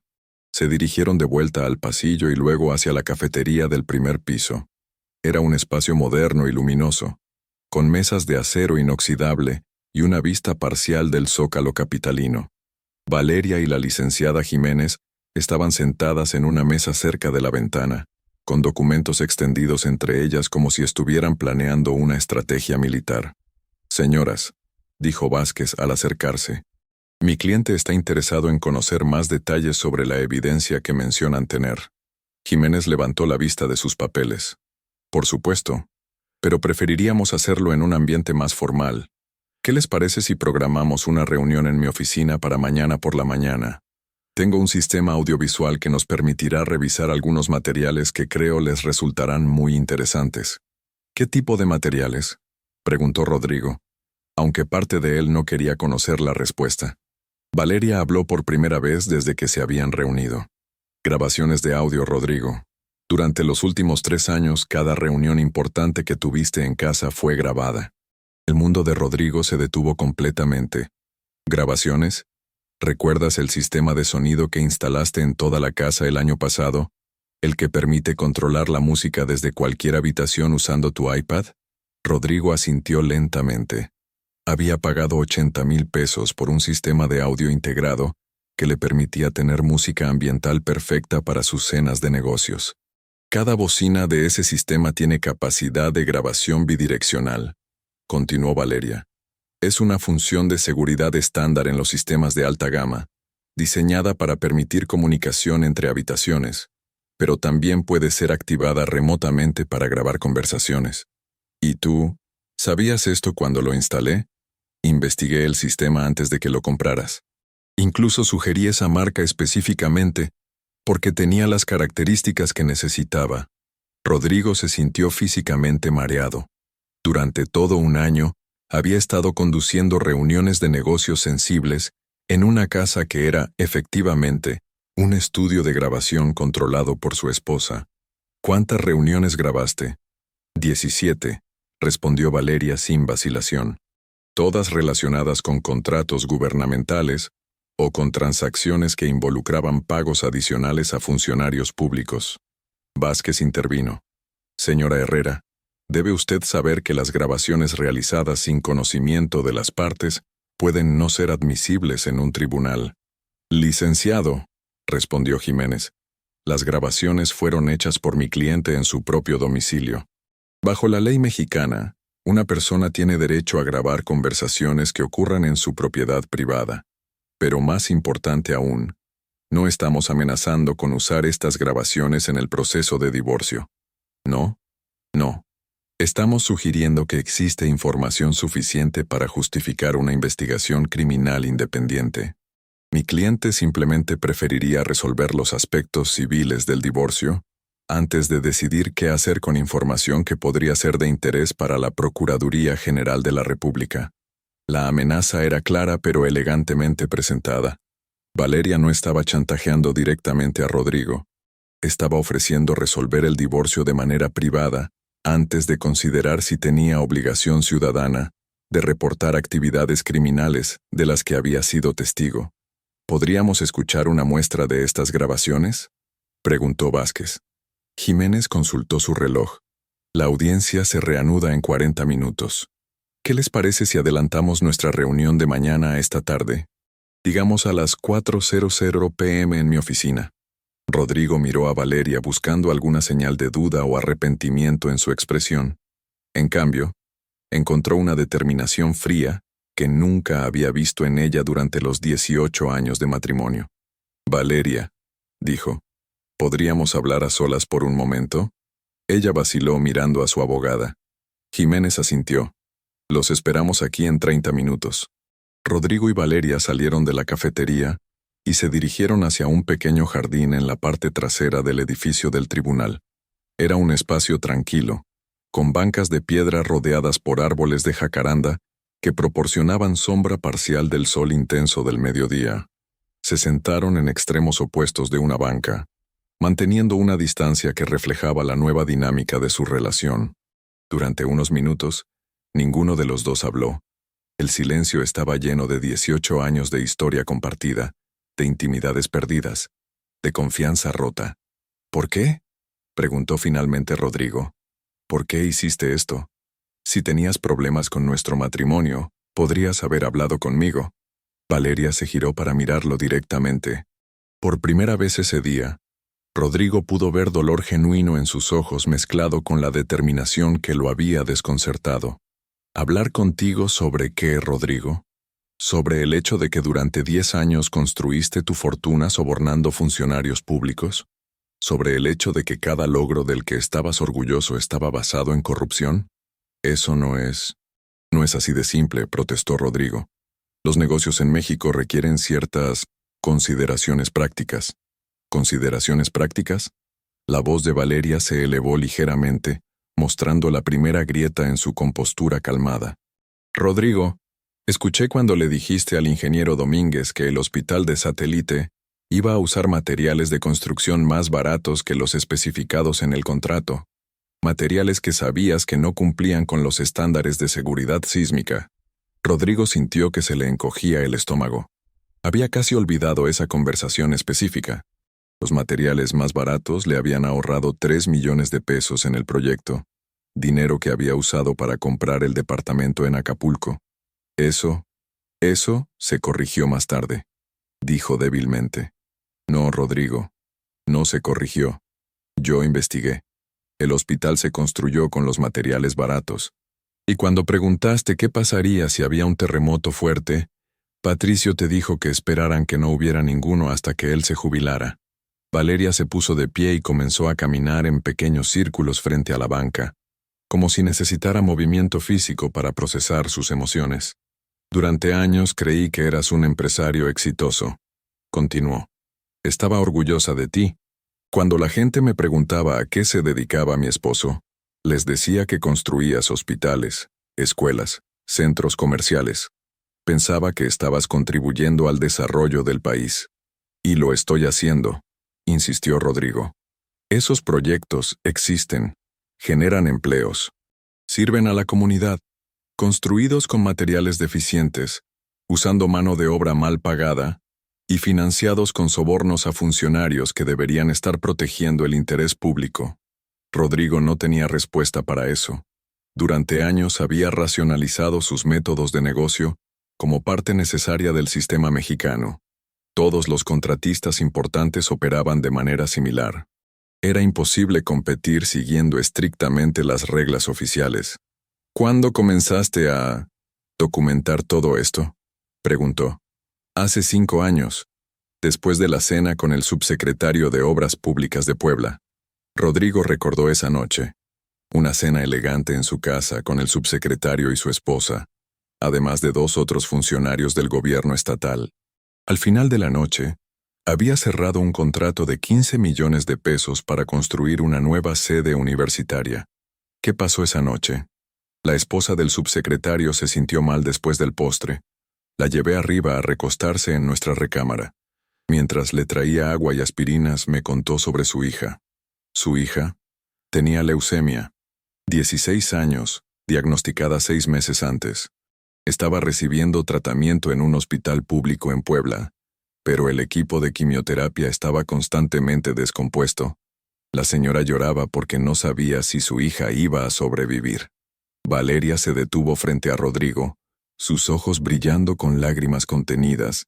Se dirigieron de vuelta al pasillo y luego hacia la cafetería del primer piso. Era un espacio moderno y luminoso, con mesas de acero inoxidable y una vista parcial del zócalo capitalino. Valeria y la licenciada Jiménez estaban sentadas en una mesa cerca de la ventana, con documentos extendidos entre ellas como si estuvieran planeando una estrategia militar. «Señoras», dijo Vázquez al acercarse, «mi cliente está interesado en conocer más detalles sobre la evidencia que mencionan tener». Jiménez levantó la vista de sus papeles. «Por supuesto, pero preferiríamos hacerlo en un ambiente más formal. ¿Qué les parece si programamos una reunión en mi oficina para mañana por la mañana? Tengo un sistema audiovisual que nos permitirá revisar algunos materiales que creo les resultarán muy interesantes. ¿Qué tipo de materiales?, preguntó Rodrigo, aunque parte de él no quería conocer la respuesta. Valeria habló por primera vez desde que se habían reunido. Grabaciones de audio, Rodrigo. Durante los últimos 3 años, cada reunión importante que tuviste en casa fue grabada. El mundo de Rodrigo se detuvo completamente. ¿Grabaciones? ¿Recuerdas el sistema de sonido que instalaste en toda la casa el año pasado? ¿El que permite controlar la música desde cualquier habitación usando tu iPad? Rodrigo asintió lentamente. Había pagado 80,000 pesos por un sistema de audio integrado que le permitía tener música ambiental perfecta para sus cenas de negocios. Cada bocina de ese sistema tiene capacidad de grabación bidireccional, continuó Valeria. Es una función de seguridad estándar en los sistemas de alta gama, diseñada para permitir comunicación entre habitaciones, pero también puede ser activada remotamente para grabar conversaciones. ¿Y tú? ¿Sabías esto cuando lo instalé? Investigué el sistema antes de que lo compraras. Incluso sugerí esa marca específicamente porque tenía las características que necesitaba. Rodrigo se sintió físicamente mareado. Durante todo un año, había estado conduciendo reuniones de negocios sensibles en una casa que era, efectivamente, un estudio de grabación controlado por su esposa. ¿Cuántas reuniones grabaste? 17, respondió Valeria sin vacilación. Todas relacionadas con contratos gubernamentales o con transacciones que involucraban pagos adicionales a funcionarios públicos. Vázquez intervino. Señora Herrera, debe usted saber que las grabaciones realizadas sin conocimiento de las partes pueden no ser admisibles en un tribunal. Licenciado, respondió Jiménez, las grabaciones fueron hechas por mi cliente en su propio domicilio. Bajo la ley mexicana, una persona tiene derecho a grabar conversaciones que ocurran en su propiedad privada. Pero más importante aún, no estamos amenazando con usar estas grabaciones en el proceso de divorcio. No. Estamos sugiriendo que existe información suficiente para justificar una investigación criminal independiente. Mi cliente simplemente preferiría resolver los aspectos civiles del divorcio antes de decidir qué hacer con información que podría ser de interés para la Procuraduría General de la República. La amenaza era clara pero elegantemente presentada. Valeria no estaba chantajeando directamente a Rodrigo. Estaba ofreciendo resolver el divorcio de manera privada antes de considerar si tenía obligación ciudadana de reportar actividades criminales de las que había sido testigo. ¿Podríamos escuchar una muestra de estas grabaciones?, preguntó Vázquez. Jiménez consultó su reloj. La audiencia se reanuda en 40 minutos. ¿Qué les parece si adelantamos nuestra reunión de mañana a esta tarde? Digamos a las 4:00 p.m. en mi oficina. Rodrigo miró a Valeria buscando alguna señal de duda o arrepentimiento en su expresión. En cambio, encontró una determinación fría que nunca había visto en ella durante los 18 años de matrimonio. Valeria, dijo, ¿podríamos hablar a solas por un momento? Ella vaciló mirando a su abogada. Jiménez asintió. Los esperamos aquí en 30 minutos. Rodrigo y Valeria salieron de la cafetería y se dirigieron hacia un pequeño jardín en la parte trasera del edificio del tribunal. Era un espacio tranquilo, con bancas de piedra rodeadas por árboles de jacaranda que proporcionaban sombra parcial del sol intenso del mediodía. Se sentaron en extremos opuestos de una banca, manteniendo una distancia que reflejaba la nueva dinámica de su relación. Durante unos minutos, ninguno de los dos habló. El silencio estaba lleno de 18 años de historia compartida, de intimidades perdidas, de confianza rota. ¿Por qué?, preguntó finalmente Rodrigo. ¿Por qué hiciste esto? Si tenías problemas con nuestro matrimonio, podrías haber hablado conmigo. Valeria se giró para mirarlo directamente. Por primera vez ese día, Rodrigo pudo ver dolor genuino en sus ojos mezclado con la determinación que lo había desconcertado. ¿Hablar contigo sobre qué, Rodrigo? ¿Sobre el hecho de que durante 10 años construiste tu fortuna sobornando funcionarios públicos? ¿Sobre el hecho de que cada logro del que estabas orgulloso estaba basado en corrupción? Eso no es. No es así de simple, protestó Rodrigo. Los negocios en México requieren ciertas consideraciones prácticas. ¿Consideraciones prácticas? La voz de Valeria se elevó ligeramente, mostrando la primera grieta en su compostura calmada. Rodrigo, escuché cuando le dijiste al ingeniero Domínguez que el hospital de satélite iba a usar materiales de construcción más baratos que los especificados en el contrato, materiales que sabías que no cumplían con los estándares de seguridad sísmica. Rodrigo sintió que se le encogía el estómago. Había casi olvidado esa conversación específica. Los materiales más baratos le habían ahorrado 3 millones de pesos en el proyecto, dinero que había usado para comprar el departamento en Acapulco. Eso se corrigió más tarde, dijo débilmente. No, Rodrigo, no se corrigió. Yo investigué. El hospital se construyó con los materiales baratos. Y cuando preguntaste qué pasaría si había un terremoto fuerte, Patricio te dijo que esperaran que no hubiera ninguno hasta que él se jubilara. Valeria se puso de pie y comenzó a caminar en pequeños círculos frente a la banca, como si necesitara movimiento físico para procesar sus emociones. Durante años creí que eras un empresario exitoso. Continuó. Estaba orgullosa de ti. Cuando la gente me preguntaba a qué se dedicaba mi esposo, les decía que construías hospitales, escuelas, centros comerciales. Pensaba que estabas contribuyendo al desarrollo del país. Y lo estoy haciendo, insistió Rodrigo. Esos proyectos existen, generan empleos, sirven a la comunidad, construidos con materiales deficientes, usando mano de obra mal pagada y financiados con sobornos a funcionarios que deberían estar protegiendo el interés público. Rodrigo no tenía respuesta para eso. Durante años había racionalizado sus métodos de negocio como parte necesaria del sistema mexicano. Todos los contratistas importantes operaban de manera similar. Era imposible competir siguiendo estrictamente las reglas oficiales. ¿Cuándo comenzaste a documentar todo esto?, preguntó. Hace 5 años, después de la cena con el subsecretario de Obras Públicas de Puebla. Rodrigo recordó esa noche, una cena elegante en su casa con el subsecretario y su esposa, además de 2 otros funcionarios del gobierno estatal. Al final de la noche, había cerrado un contrato de 15 millones de pesos para construir una nueva sede universitaria. ¿Qué pasó esa noche? La esposa del subsecretario se sintió mal después del postre. La llevé arriba a recostarse en nuestra recámara. Mientras le traía agua y aspirinas, me contó sobre su hija. Su hija tenía leucemia, 16 años, diagnosticada 6 meses antes. Estaba recibiendo tratamiento en un hospital público en Puebla, pero el equipo de quimioterapia estaba constantemente descompuesto. La señora lloraba porque no sabía si su hija iba a sobrevivir. Valeria se detuvo frente a Rodrigo, sus ojos brillando con lágrimas contenidas.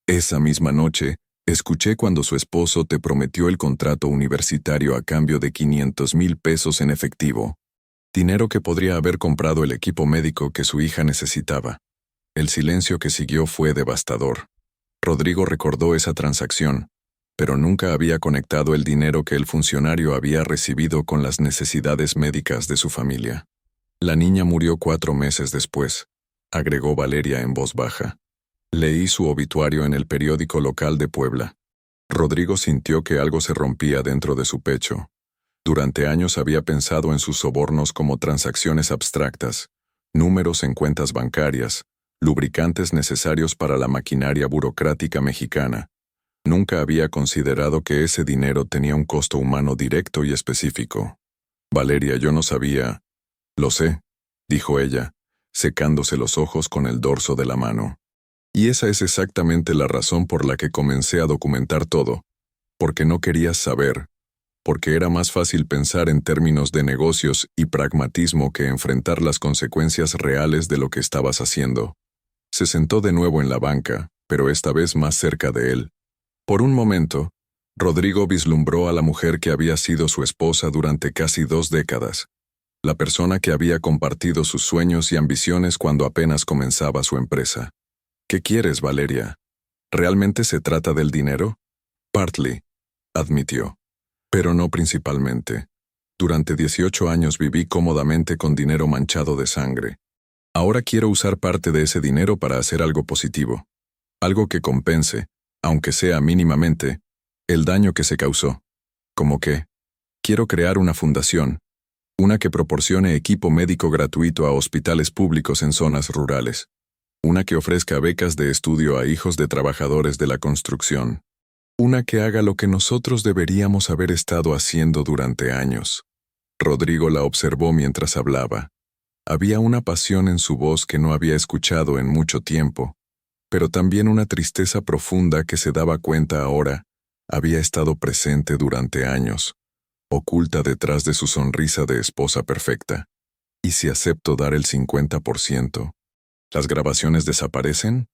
Esa misma noche, escuché cuando su esposo te prometió el contrato universitario a cambio de 500,000 pesos en efectivo, dinero que podría haber comprado el equipo médico que su hija necesitaba. El silencio que siguió fue devastador. Rodrigo recordó esa transacción, pero nunca había conectado el dinero que el funcionario había recibido con las necesidades médicas de su familia. La niña murió 4 meses después, agregó Valeria en voz baja. Leí su obituario en el periódico local de Puebla. Rodrigo sintió que algo se rompía dentro de su pecho. Durante años había pensado en sus sobornos como transacciones abstractas, números en cuentas bancarias, lubricantes necesarios para la maquinaria burocrática mexicana. Nunca había considerado que ese dinero tenía un costo humano directo y específico. Valeria, yo no sabía. Lo sé, dijo ella, secándose los ojos con el dorso de la mano. Y esa es exactamente la razón por la que comencé a documentar todo, porque no querías saber, porque era más fácil pensar en términos de negocios y pragmatismo que enfrentar las consecuencias reales de lo que estabas haciendo. Se sentó de nuevo en la banca, pero esta vez más cerca de él. Por un momento, Rodrigo vislumbró a la mujer que había sido su esposa durante casi 2 décadas, la persona que había compartido sus sueños y ambiciones cuando apenas comenzaba su empresa. ¿Qué quieres, Valeria? ¿Realmente se trata del dinero? Partly, admitió. Pero no principalmente. Durante 18 años viví cómodamente con dinero manchado de sangre. Ahora quiero usar parte de ese dinero para hacer algo positivo. Algo que compense, aunque sea mínimamente, el daño que se causó. Como que, quiero crear una fundación, una que proporcione equipo médico gratuito a hospitales públicos en zonas rurales. Una que ofrezca becas de estudio a hijos de trabajadores de la construcción. Una que haga lo que nosotros deberíamos haber estado haciendo durante años. Rodrigo la observó mientras hablaba. Había una pasión en su voz que no había escuchado en mucho tiempo, pero también una tristeza profunda que se daba cuenta ahora había estado presente durante años, oculta detrás de su sonrisa de esposa perfecta. ¿Y si acepto dar el 50%? ¿Las grabaciones desaparecen?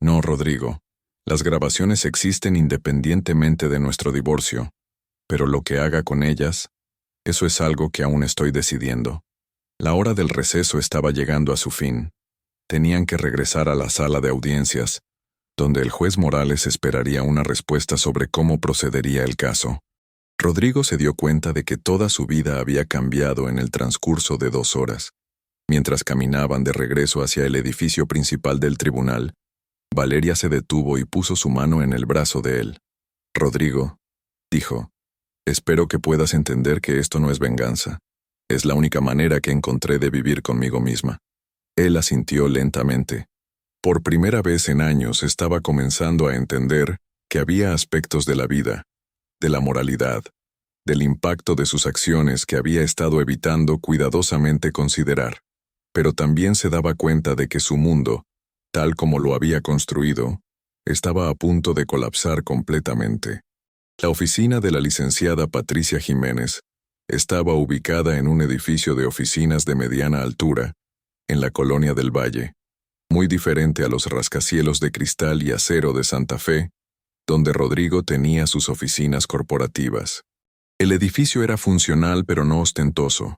No, Rodrigo. Las grabaciones existen independientemente de nuestro divorcio, pero lo que haga con ellas, eso es algo que aún estoy decidiendo. La hora del receso estaba llegando a su fin. Tenían que regresar a la sala de audiencias, donde el juez Morales esperaría una respuesta sobre cómo procedería el caso. Rodrigo se dio cuenta de que toda su vida había cambiado en el transcurso de 2 horas. Mientras caminaban de regreso hacia el edificio principal del tribunal, Valeria se detuvo y puso su mano en el brazo de él. Rodrigo, dijo, espero que puedas entender que esto no es venganza. Es la única manera que encontré de vivir conmigo misma. Él asintió lentamente. Por primera vez en años estaba comenzando a entender que había aspectos de la vida, de la moralidad, del impacto de sus acciones que había estado evitando cuidadosamente considerar. Pero también se daba cuenta de que su mundo, tal como lo había construido, estaba a punto de colapsar completamente. La oficina de la licenciada Patricia Jiménez estaba ubicada en un edificio de oficinas de mediana altura, en la colonia del Valle, muy diferente a los rascacielos de cristal y acero de Santa Fe, donde Rodrigo tenía sus oficinas corporativas. El edificio era funcional pero no ostentoso,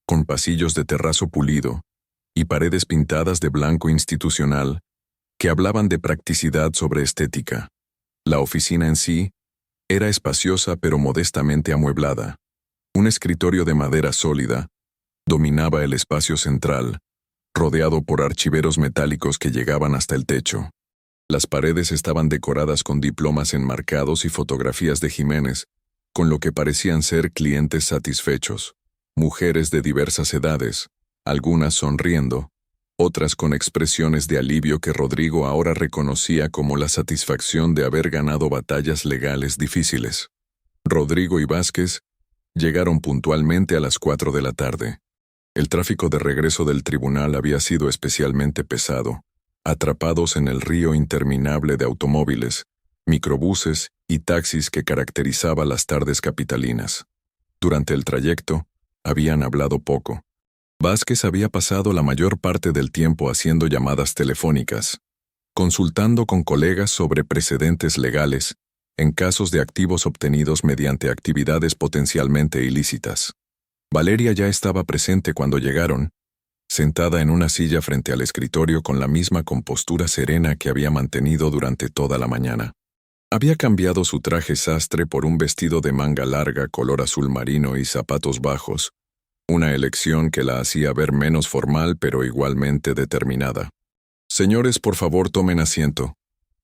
con pasillos de terrazo pulido y paredes pintadas de blanco institucional que hablaban de practicidad sobre estética. La oficina en sí era espaciosa pero modestamente amueblada. Un escritorio de madera sólida dominaba el espacio central, rodeado por archiveros metálicos que llegaban hasta el techo. Las paredes estaban decoradas con diplomas enmarcados y fotografías de Jiménez, con lo que parecían ser clientes satisfechos, mujeres de diversas edades, algunas sonriendo, otras con expresiones de alivio que Rodrigo ahora reconocía como la satisfacción de haber ganado batallas legales difíciles. Rodrigo y Vázquez llegaron puntualmente a las 4 de la tarde. El tráfico de regreso del tribunal había sido especialmente pesado, atrapados en el río interminable de automóviles, microbuses y taxis que caracterizaba las tardes capitalinas. Durante el trayecto, habían hablado poco. Vázquez había pasado la mayor parte del tiempo haciendo llamadas telefónicas, consultando con colegas sobre precedentes legales en casos de activos obtenidos mediante actividades potencialmente ilícitas. Valeria ya estaba presente cuando llegaron, sentada en una silla frente al escritorio con la misma compostura serena que había mantenido durante toda la mañana. Había cambiado su traje sastre por un vestido de manga larga color azul marino y zapatos bajos, una elección que la hacía ver menos formal pero igualmente determinada. «Señores, por favor tomen asiento»,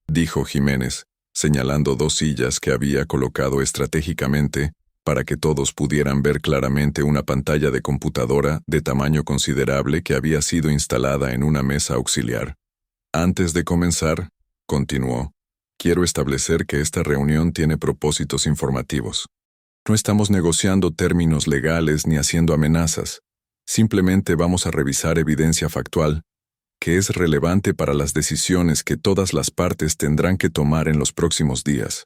dijo Jiménez, señalando 2 sillas que había colocado estratégicamente para que todos pudieran ver claramente una pantalla de computadora de tamaño considerable que había sido instalada en una mesa auxiliar. «Antes de comenzar», continuó, «quiero establecer que esta reunión tiene propósitos informativos. No estamos negociando términos legales ni haciendo amenazas. Simplemente vamos a revisar evidencia factual, que es relevante para las decisiones que todas las partes tendrán que tomar en los próximos días».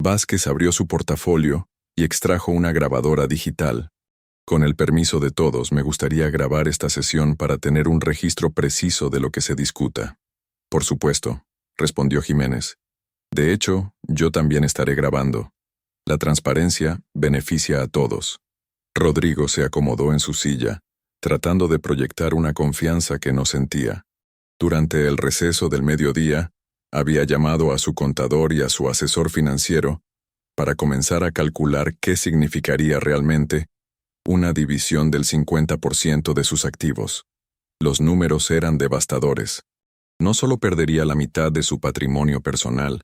Vázquez abrió su portafolio y extrajo una grabadora digital. «Con el permiso de todos, me gustaría grabar esta sesión para tener un registro preciso de lo que se discuta». «Por supuesto», respondió Jiménez. «De hecho, yo también estaré grabando. La transparencia beneficia a todos». Rodrigo se acomodó en su silla, tratando de proyectar una confianza que no sentía. Durante el receso del mediodía, había llamado a su contador y a su asesor financiero para comenzar a calcular qué significaría realmente una división del 50% de sus activos. Los números eran devastadores. No solo perdería la mitad de su patrimonio personal,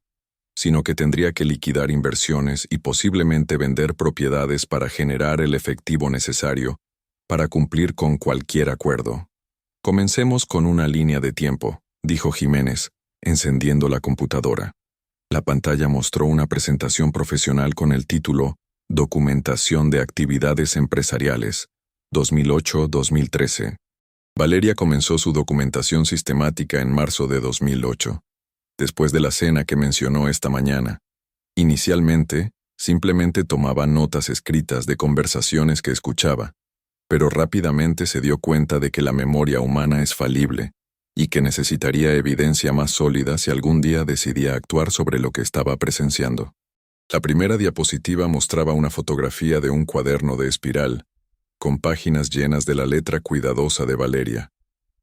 sino que tendría que liquidar inversiones y posiblemente vender propiedades para generar el efectivo necesario para cumplir con cualquier acuerdo. Comencemos con una línea de tiempo, dijo Jiménez, encendiendo la computadora. La pantalla mostró una presentación profesional con el título Documentación de Actividades Empresariales, 2008-2013. Valeria comenzó su documentación sistemática en marzo de 2008, después de la cena que mencionó esta mañana. Inicialmente, simplemente tomaba notas escritas de conversaciones que escuchaba, pero rápidamente se dio cuenta de que la memoria humana es falible y que necesitaría evidencia más sólida si algún día decidía actuar sobre lo que estaba presenciando. La primera diapositiva mostraba una fotografía de un cuaderno de espiral, con páginas llenas de la letra cuidadosa de Valeria.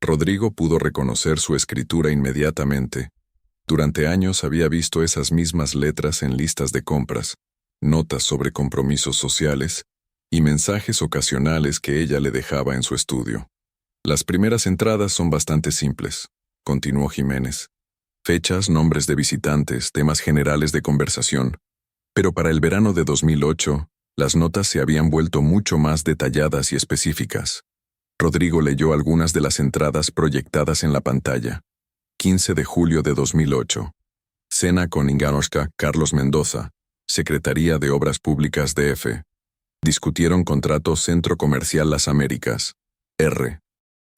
Rodrigo pudo reconocer su escritura inmediatamente. Durante años había visto esas mismas letras en listas de compras, notas sobre compromisos sociales y mensajes ocasionales que ella le dejaba en su estudio. Las primeras entradas son bastante simples, continuó Jiménez. Fechas, nombres de visitantes, temas generales de conversación. Pero para el verano de 2008, las notas se habían vuelto mucho más detalladas y específicas. Rodrigo leyó algunas de las entradas proyectadas en la pantalla. 15 de julio de 2008. Cena con Inganoshka Carlos Mendoza, Secretaría de Obras Públicas DF. Discutieron contrato Centro Comercial Las Américas. R.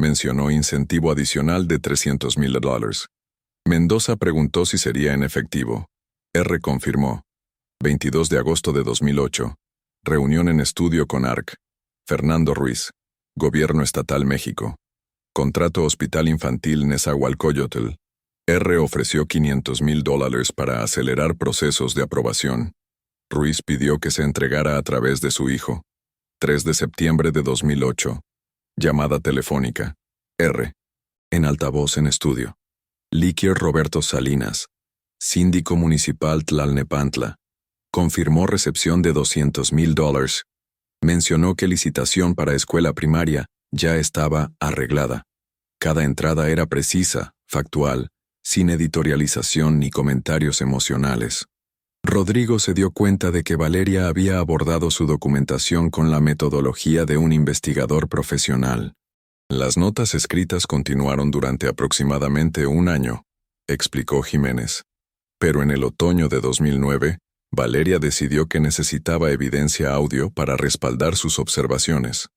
Mencionó incentivo adicional de $300,000. Mendoza preguntó si sería en efectivo. R. confirmó. 22 de agosto de 2008. Reunión en estudio con ARC. Fernando Ruiz. Gobierno Estatal México. Contrato Hospital Infantil Nezahualcóyotl. R. ofreció $500,000 para acelerar procesos de aprobación. Ruiz pidió que se entregara a través de su hijo. 3 de septiembre de 2008. Llamada telefónica. R. En altavoz en estudio. Liquier Roberto Salinas, síndico municipal Tlalnepantla. Confirmó recepción de $200,000. Mencionó que licitación para escuela primaria ya estaba arreglada. Cada entrada era precisa, factual, sin editorialización ni comentarios emocionales. Rodrigo se dio cuenta de que Valeria había abordado su documentación con la metodología de un investigador profesional. Las notas escritas continuaron durante aproximadamente un año, explicó Jiménez. Pero en el otoño de 2009, Valeria decidió que necesitaba evidencia audio para respaldar sus observaciones.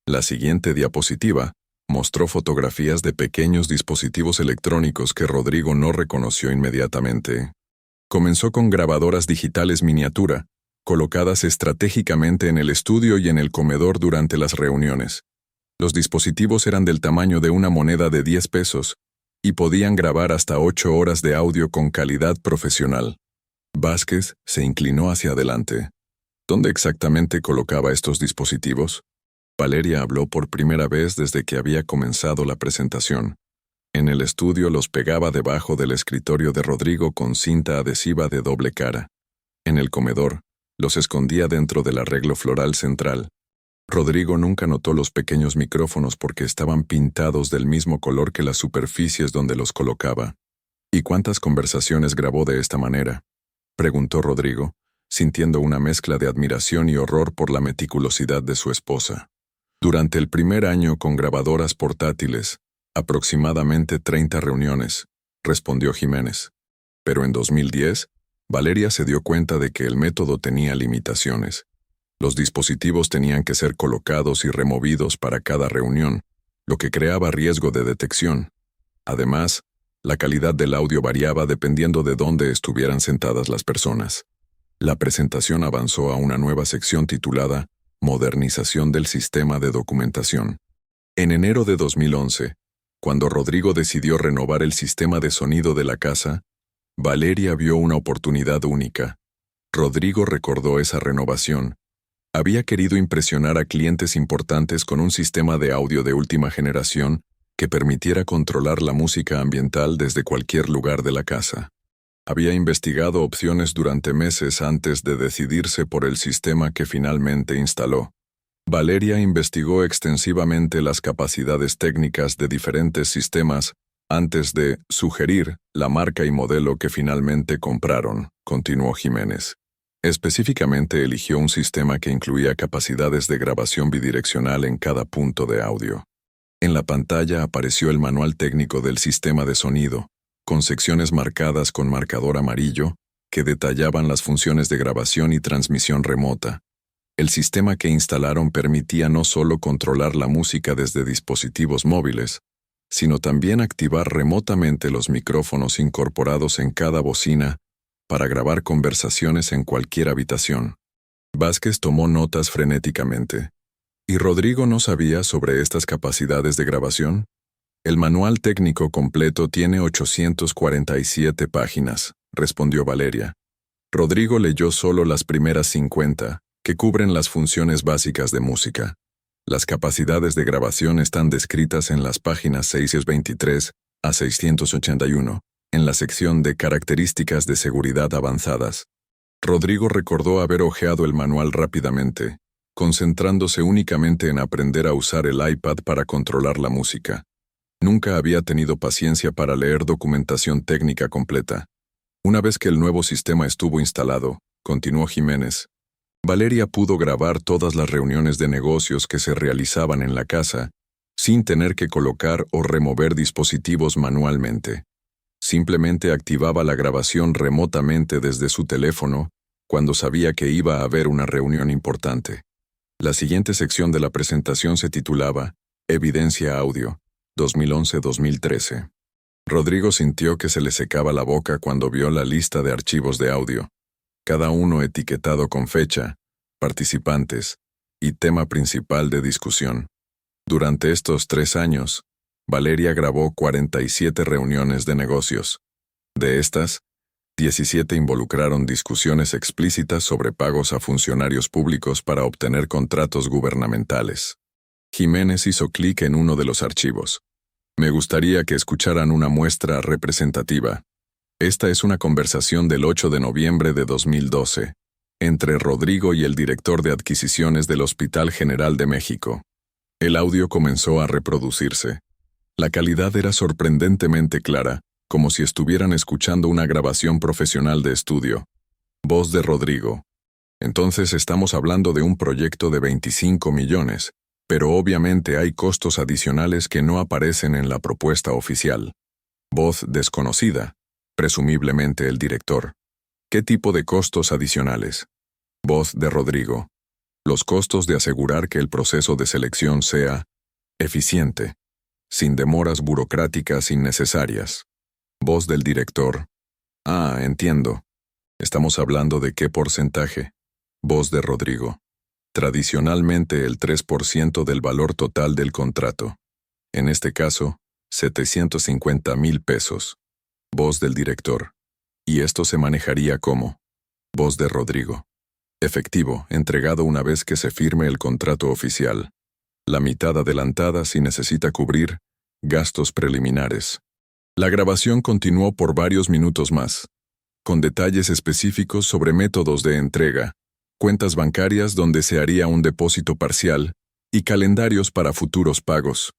La siguiente diapositiva mostró fotografías de pequeños dispositivos electrónicos que Rodrigo no reconoció inmediatamente. Comenzó con grabadoras digitales miniatura, colocadas estratégicamente en el estudio y en el comedor durante las reuniones. Los dispositivos eran del tamaño de una moneda de 10 pesos y podían grabar hasta 8 horas de audio con calidad profesional. Vázquez se inclinó hacia adelante. ¿Dónde exactamente colocaba estos dispositivos? Valeria habló por primera vez desde que había comenzado la presentación. En el estudio los pegaba debajo del escritorio de Rodrigo con cinta adhesiva de doble cara. En el comedor, los escondía dentro del arreglo floral central. Rodrigo nunca notó los pequeños micrófonos porque estaban pintados del mismo color que las superficies donde los colocaba. ¿Y cuántas conversaciones grabó de esta manera?, preguntó Rodrigo, sintiendo una mezcla de admiración y horror por la meticulosidad de su esposa. Durante el primer año con grabadoras portátiles, aproximadamente 30 reuniones, respondió Jiménez. Pero en 2010, Valeria se dio cuenta de que el método tenía limitaciones. Los dispositivos tenían que ser colocados y removidos para cada reunión, lo que creaba riesgo de detección. Además, la calidad del audio variaba dependiendo de dónde estuvieran sentadas las personas. La presentación avanzó a una nueva sección titulada Modernización del Sistema de Documentación. En enero de 2011, cuando Rodrigo decidió renovar el sistema de sonido de la casa, Valeria vio una oportunidad única. Rodrigo recordó esa renovación. Había querido impresionar a clientes importantes con un sistema de audio de última generación que permitiera controlar la música ambiental desde cualquier lugar de la casa. Había investigado opciones durante meses antes de decidirse por el sistema que finalmente instaló. Valeria investigó extensivamente las capacidades técnicas de diferentes sistemas antes de sugerir la marca y modelo que finalmente compraron, continuó Jiménez. Específicamente eligió un sistema que incluía capacidades de grabación bidireccional en cada punto de audio. En la pantalla apareció el manual técnico del sistema de sonido, con secciones marcadas con marcador amarillo, que detallaban las funciones de grabación y transmisión remota. El sistema que instalaron permitía no solo controlar la música desde dispositivos móviles, sino también activar remotamente los micrófonos incorporados en cada bocina para grabar conversaciones en cualquier habitación. Vázquez tomó notas frenéticamente. ¿Y Rodrigo no sabía sobre estas capacidades de grabación? El manual técnico completo tiene 847 páginas, respondió Valeria. Rodrigo leyó solo las primeras 50, que cubren las funciones básicas de música. Las capacidades de grabación están descritas en las páginas 623 a 681, en la sección de características de seguridad avanzadas. Rodrigo recordó haber hojeado el manual rápidamente, concentrándose únicamente en aprender a usar el iPad para controlar la música. Nunca había tenido paciencia para leer documentación técnica completa. Una vez que el nuevo sistema estuvo instalado, continuó Jiménez, Valeria pudo grabar todas las reuniones de negocios que se realizaban en la casa, sin tener que colocar o remover dispositivos manualmente. Simplemente activaba la grabación remotamente desde su teléfono cuando sabía que iba a haber una reunión importante. La siguiente sección de la presentación se titulaba Evidencia Audio, 2011-2013. Rodrigo sintió que se le secaba la boca cuando vio la lista de archivos de audio, cada uno etiquetado con fecha, participantes y tema principal de discusión. Durante estos 3 años, Valeria grabó 47 reuniones de negocios. De estas, 17 involucraron discusiones explícitas sobre pagos a funcionarios públicos para obtener contratos gubernamentales. Jiménez hizo clic en uno de los archivos. Me gustaría que escucharan una muestra representativa. Esta es una conversación del 8 de noviembre de 2012, entre Rodrigo y el director de adquisiciones del Hospital General de México. El audio comenzó a reproducirse. La calidad era sorprendentemente clara, como si estuvieran escuchando una grabación profesional de estudio. Voz de Rodrigo. Entonces estamos hablando de un proyecto de 25 millones, pero obviamente hay costos adicionales que no aparecen en la propuesta oficial. Voz desconocida. Presumiblemente el director. ¿Qué tipo de costos adicionales? Voz de Rodrigo. Los costos de asegurar que el proceso de selección sea eficiente, sin demoras burocráticas innecesarias. Voz del director. Ah, entiendo. ¿Estamos hablando de qué porcentaje? Voz de Rodrigo. Tradicionalmente el 3% del valor total del contrato. En este caso, 750,000 pesos. Voz del director. Y esto se manejaría como. Voz de Rodrigo. Efectivo, entregado una vez que se firme el contrato oficial. La mitad adelantada si necesita cubrir gastos preliminares. La grabación continuó por varios minutos más, con detalles específicos sobre métodos de entrega, cuentas bancarias donde se haría un depósito parcial y calendarios para futuros pagos.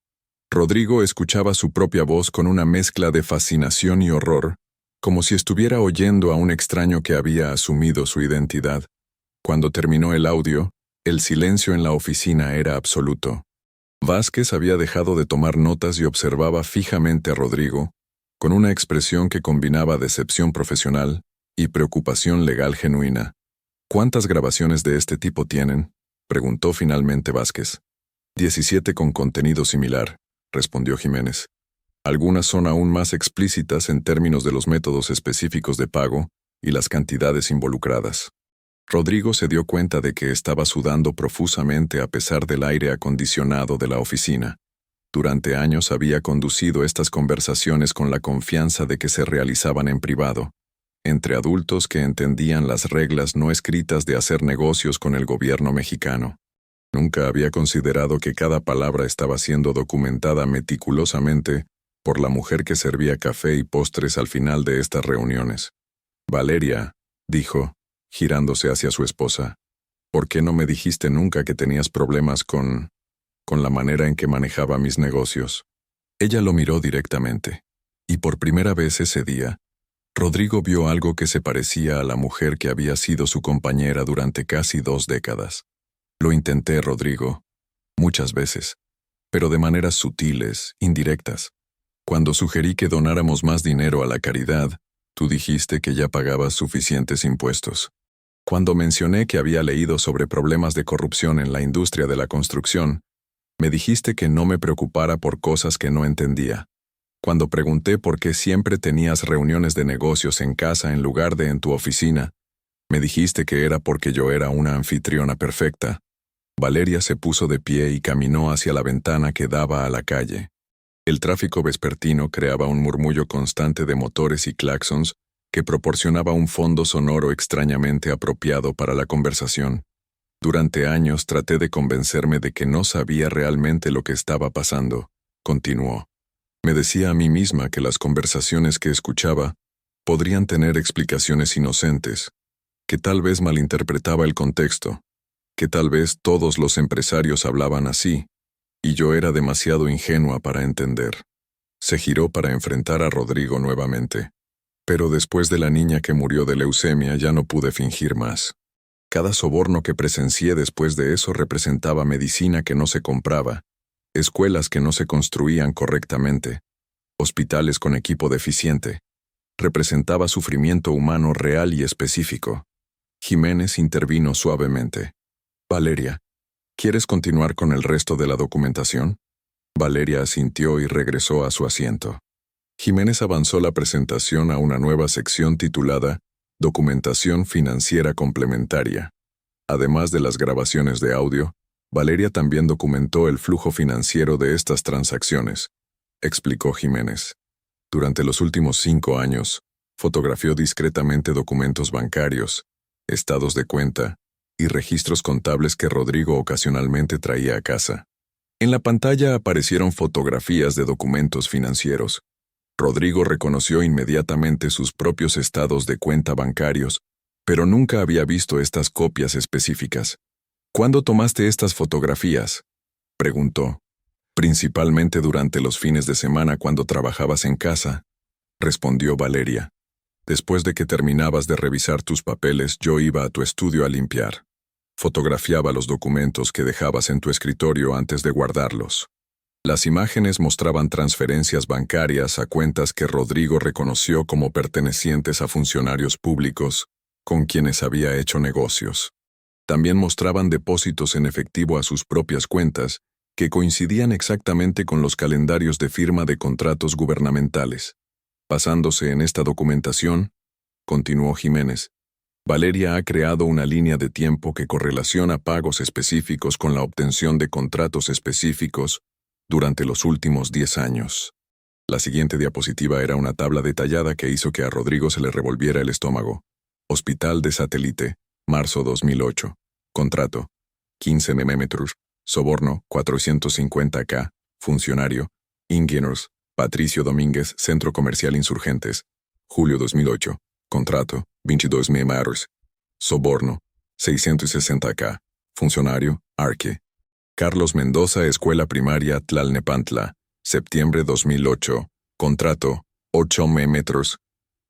Rodrigo escuchaba su propia voz con una mezcla de fascinación y horror, como si estuviera oyendo a un extraño que había asumido su identidad. Cuando terminó el audio, el silencio en la oficina era absoluto. Vázquez había dejado de tomar notas y observaba fijamente a Rodrigo, con una expresión que combinaba decepción profesional y preocupación legal genuina. ¿Cuántas grabaciones de este tipo tienen?, preguntó finalmente Vázquez. 17 con contenido similar, respondió Jiménez. Algunas son aún más explícitas en términos de los métodos específicos de pago y las cantidades involucradas. Rodrigo se dio cuenta de que estaba sudando profusamente a pesar del aire acondicionado de la oficina. Durante años había conducido estas conversaciones con la confianza de que se realizaban en privado, entre adultos que entendían las reglas no escritas de hacer negocios con el gobierno mexicano. Nunca había considerado que cada palabra estaba siendo documentada meticulosamente por la mujer que servía café y postres al final de estas reuniones. Valeria, dijo, girándose hacia su esposa, ¿Por qué no me dijiste nunca que tenías problemas con la manera en que manejaba mis negocios? Ella lo miró directamente. Y por primera vez ese día, Rodrigo vio algo que se parecía a la mujer que había sido su compañera durante casi 2 décadas. Lo intenté, Rodrigo, muchas veces, pero de maneras sutiles, indirectas. Cuando sugerí que donáramos más dinero a la caridad, tú dijiste que ya pagabas suficientes impuestos. Cuando mencioné que había leído sobre problemas de corrupción en la industria de la construcción, me dijiste que no me preocupara por cosas que no entendía. Cuando pregunté por qué siempre tenías reuniones de negocios en casa en lugar de en tu oficina, me dijiste que era porque yo era una anfitriona perfecta. Valeria se puso de pie y caminó hacia la ventana que daba a la calle. El tráfico vespertino creaba un murmullo constante de motores y claxons que proporcionaba un fondo sonoro extrañamente apropiado para la conversación. Durante años traté de convencerme de que no sabía realmente lo que estaba pasando, continuó. Me decía a mí misma que las conversaciones que escuchaba podrían tener explicaciones inocentes, que tal vez malinterpretaba el contexto, que tal vez todos los empresarios hablaban así, y yo era demasiado ingenua para entender. Se giró para enfrentar a Rodrigo nuevamente. Pero después de la niña que murió de leucemia ya no pude fingir más. Cada soborno que presencié después de eso representaba medicina que no se compraba, escuelas que no se construían correctamente, hospitales con equipo deficiente. Representaba sufrimiento humano real y específico. Jiménez intervino suavemente. Valeria, ¿quieres continuar con el resto de la documentación? Valeria asintió y regresó a su asiento. Jiménez avanzó la presentación a una nueva sección titulada Documentación Financiera Complementaria. Además de las grabaciones de audio, Valeria también documentó el flujo financiero de estas transacciones, explicó Jiménez. Durante los últimos 5 años, fotografió discretamente documentos bancarios, estados de cuenta y registros contables que Rodrigo ocasionalmente traía a casa. En la pantalla aparecieron fotografías de documentos financieros. Rodrigo reconoció inmediatamente sus propios estados de cuenta bancarios, pero nunca había visto estas copias específicas. ¿Cuándo tomaste estas fotografías?, preguntó. Principalmente durante los fines de semana cuando trabajabas en casa, respondió Valeria. Después de que terminabas de revisar tus papeles, yo iba a tu estudio a limpiar. Fotografiaba los documentos que dejabas en tu escritorio antes de guardarlos. Las imágenes mostraban transferencias bancarias a cuentas que Rodrigo reconoció como pertenecientes a funcionarios públicos con quienes había hecho negocios. También mostraban depósitos en efectivo a sus propias cuentas, que coincidían exactamente con los calendarios de firma de contratos gubernamentales. Basándose en esta documentación, continuó Jiménez, Valeria ha creado una línea de tiempo que correlaciona pagos específicos con la obtención de contratos específicos durante los últimos 10 años. La siguiente diapositiva era una tabla detallada que hizo que a Rodrigo se le revolviera el estómago. Hospital de Satélite, marzo 2008. Contrato, 15 mm. Soborno, 450K. Funcionario, Ingenieros, Patricio Domínguez, Centro Comercial Insurgentes. Julio 2008. Contrato, 22 mm. Soborno, 660K. Funcionario, Arque. Carlos Mendoza, Escuela Primaria Tlalnepantla, septiembre 2008. Contrato, 8 mm.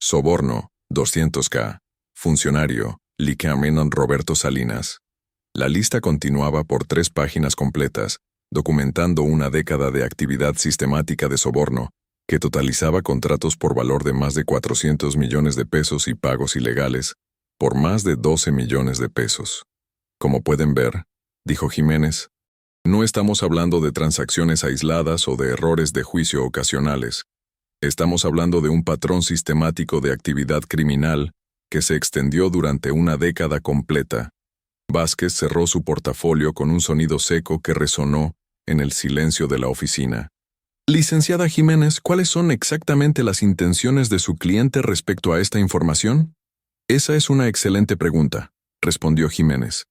Soborno, 200K. Funcionario, Licamenon Roberto Salinas. La lista continuaba por 3 páginas completas, documentando una década de actividad sistemática de soborno, que totalizaba contratos por valor de más de 400 millones de pesos y pagos ilegales, por más de 12 millones de pesos. Como pueden ver, dijo Jiménez, no estamos hablando de transacciones aisladas o de errores de juicio ocasionales. Estamos hablando de un patrón sistemático de actividad criminal que se extendió durante una década completa. Vázquez cerró su portafolio con un sonido seco que resonó en el silencio de la oficina. Licenciada Jiménez, ¿cuáles son exactamente las intenciones de su cliente respecto a esta información? Esa es una excelente pregunta, respondió Jiménez.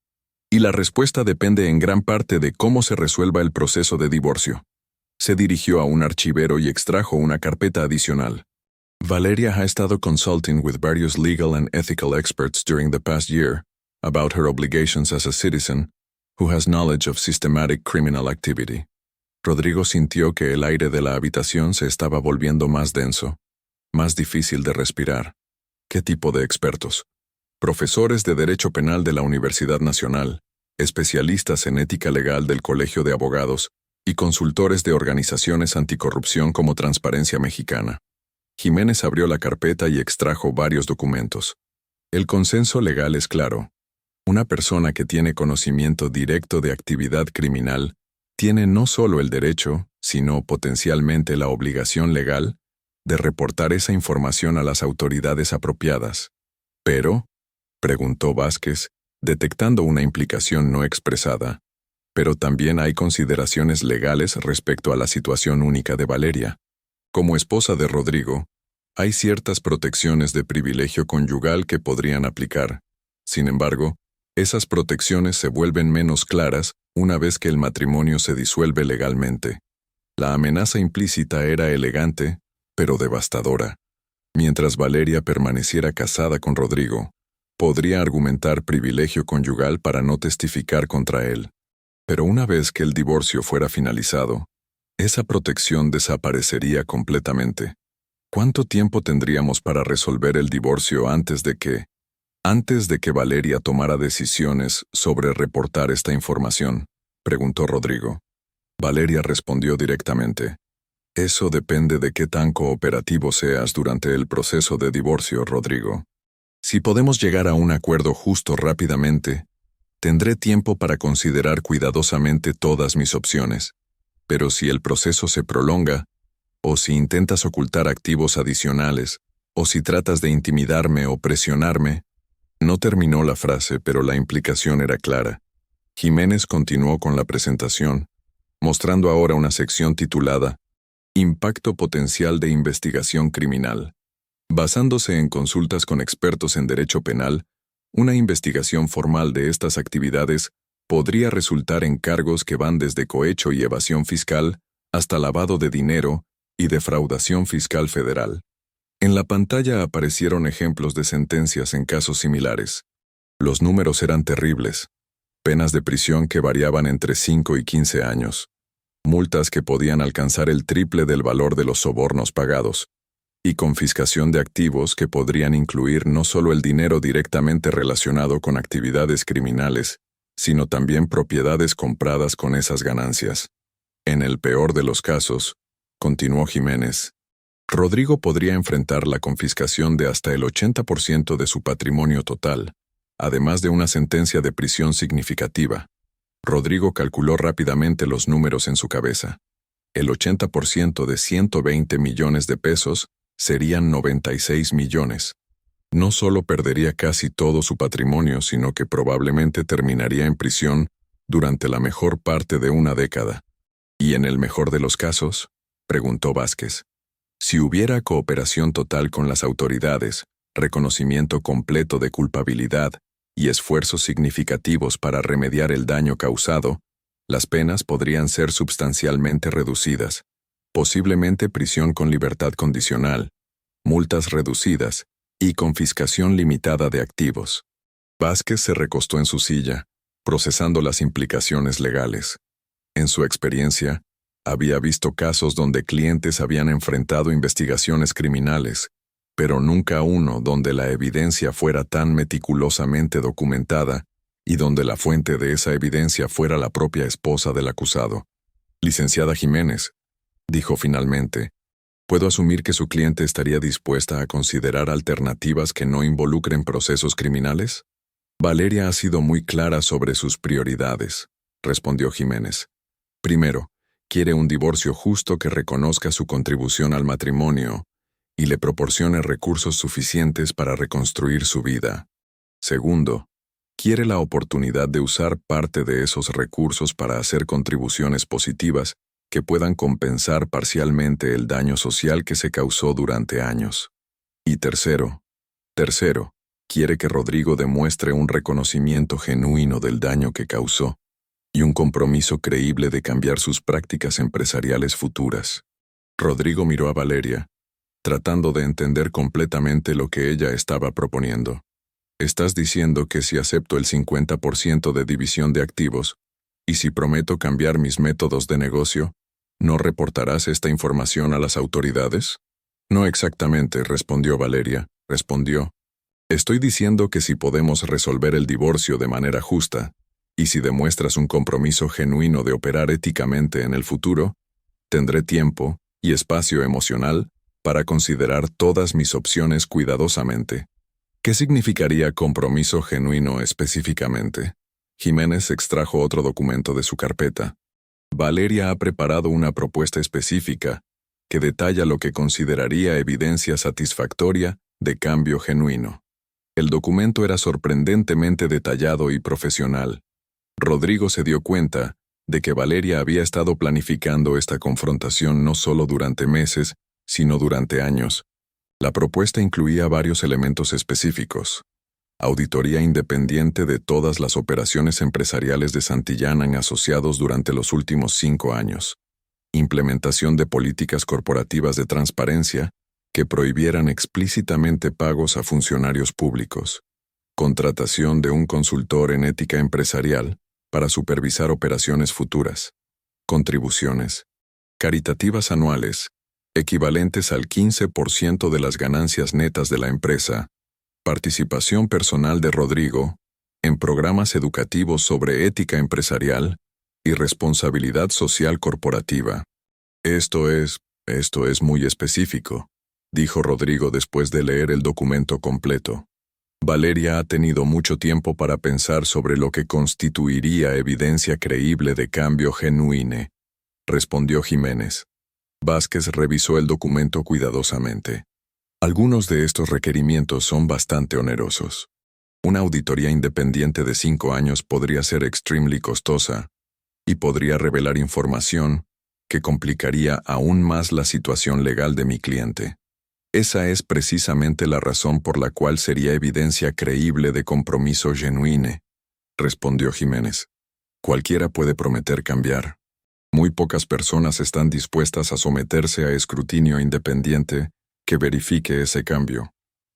Y la respuesta depende en gran parte de cómo se resuelva el proceso de divorcio. Se dirigió a un archivero y extrajo una carpeta adicional. Valeria ha estado consulting with various legal and ethical experts during the past year, about her obligations as a citizen who has knowledge of systematic criminal activity. Rodrigo sintió que el aire de la habitación se estaba volviendo más denso, más difícil de respirar. ¿Qué tipo de expertos? Profesores de Derecho Penal de la Universidad Nacional, especialistas en ética legal del Colegio de Abogados y consultores de organizaciones anticorrupción como Transparencia Mexicana. Jiménez abrió la carpeta y extrajo varios documentos. El consenso legal es claro. Una persona que tiene conocimiento directo de actividad criminal tiene no solo el derecho, sino potencialmente la obligación legal de reportar esa información a las autoridades apropiadas. Pero, preguntó Vázquez, detectando una implicación no expresada, pero también hay consideraciones legales respecto a la situación única de Valeria. Como esposa de Rodrigo, hay ciertas protecciones de privilegio conyugal que podrían aplicar. Sin embargo, esas protecciones se vuelven menos claras una vez que el matrimonio se disuelve legalmente. La amenaza implícita era elegante, pero devastadora. Mientras Valeria permaneciera casada con Rodrigo, podría argumentar privilegio conyugal para no testificar contra él. Pero una vez que el divorcio fuera finalizado, esa protección desaparecería completamente. ¿Cuánto tiempo tendríamos para resolver el divorcio antes de que Valeria tomara decisiones sobre reportar esta información? Preguntó Rodrigo. Valeria respondió directamente. Eso depende de qué tan cooperativo seas durante el proceso de divorcio, Rodrigo. Si podemos llegar a un acuerdo justo rápidamente, tendré tiempo para considerar cuidadosamente todas mis opciones. Pero si el proceso se prolonga, o si intentas ocultar activos adicionales, o si tratas de intimidarme o presionarme. No terminó la frase, pero la implicación era clara. Jiménez continuó con la presentación, mostrando ahora una sección titulada Impacto potencial de investigación criminal. Basándose en consultas con expertos en derecho penal, una investigación formal de estas actividades podría resultar en cargos que van desde cohecho y evasión fiscal hasta lavado de dinero y defraudación fiscal federal. En la pantalla aparecieron ejemplos de sentencias en casos similares. Los números eran terribles. Penas de prisión que variaban entre 5 y 15 años. Multas que podían alcanzar el triple del valor de los sobornos pagados. Y confiscación de activos que podrían incluir no solo el dinero directamente relacionado con actividades criminales, sino también propiedades compradas con esas ganancias. En el peor de los casos, continuó Jiménez, Rodrigo podría enfrentar la confiscación de hasta el 80% de su patrimonio total, además de una sentencia de prisión significativa. Rodrigo calculó rápidamente los números en su cabeza. El 80% de 120 millones de pesos serían 96 millones. No solo perdería casi todo su patrimonio, sino que probablemente terminaría en prisión durante la mejor parte de una década. ¿Y en el mejor de los casos?, preguntó Vázquez. Si hubiera cooperación total con las autoridades, reconocimiento completo de culpabilidad y esfuerzos significativos para remediar el daño causado, las penas podrían ser sustancialmente reducidas, posiblemente prisión con libertad condicional, multas reducidas y confiscación limitada de activos. Vázquez se recostó en su silla, procesando las implicaciones legales. En su experiencia, había visto casos donde clientes habían enfrentado investigaciones criminales, pero nunca uno donde la evidencia fuera tan meticulosamente documentada y donde la fuente de esa evidencia fuera la propia esposa del acusado. Licenciada Jiménez, dijo finalmente, ¿puedo asumir que su cliente estaría dispuesta a considerar alternativas que no involucren procesos criminales? Valeria ha sido muy clara sobre sus prioridades, respondió Jiménez. Primero, quiere un divorcio justo que reconozca su contribución al matrimonio y le proporcione recursos suficientes para reconstruir su vida. Segundo, quiere la oportunidad de usar parte de esos recursos para hacer contribuciones positivas que puedan compensar parcialmente el daño social que se causó durante años. Y tercero, quiere que Rodrigo demuestre un reconocimiento genuino del daño que causó y un compromiso creíble de cambiar sus prácticas empresariales futuras. Rodrigo miró a Valeria, tratando de entender completamente lo que ella estaba proponiendo. Estás diciendo que si acepto el 50% de división de activos, y si prometo cambiar mis métodos de negocio, ¿no reportarás esta información a las autoridades? No exactamente, respondió Valeria. Respondió. Estoy diciendo que si podemos resolver el divorcio de manera justa, y si demuestras un compromiso genuino de operar éticamente en el futuro, tendré tiempo y espacio emocional para considerar todas mis opciones cuidadosamente. ¿Qué significaría compromiso genuino específicamente? Jiménez extrajo otro documento de su carpeta. Valeria ha preparado una propuesta específica que detalla lo que consideraría evidencia satisfactoria de cambio genuino. El documento era sorprendentemente detallado y profesional. Rodrigo se dio cuenta de que Valeria había estado planificando esta confrontación no solo durante meses, sino durante años. La propuesta incluía varios elementos específicos. Auditoría independiente de todas las operaciones empresariales de Santillana en asociados durante los últimos 5 años. Implementación de políticas corporativas de transparencia que prohibieran explícitamente pagos a funcionarios públicos. Contratación de un consultor en ética empresarial para supervisar operaciones futuras. Contribuciones caritativas anuales, equivalentes al 15% de las ganancias netas de la empresa. Participación personal de Rodrigo en programas educativos sobre ética empresarial y responsabilidad social corporativa. Esto es muy específico, dijo Rodrigo después de leer el documento completo. Valeria ha tenido mucho tiempo para pensar sobre lo que constituiría evidencia creíble de cambio genuino, respondió Jiménez. Vázquez revisó el documento cuidadosamente. Algunos de estos requerimientos son bastante onerosos. Una auditoría independiente de 5 años podría ser extremely costosa y podría revelar información que complicaría aún más la situación legal de mi cliente. Esa es precisamente la razón por la cual sería evidencia creíble de compromiso genuino, respondió Jiménez. Cualquiera puede prometer cambiar. Muy pocas personas están dispuestas a someterse a escrutinio independiente que verifique ese cambio.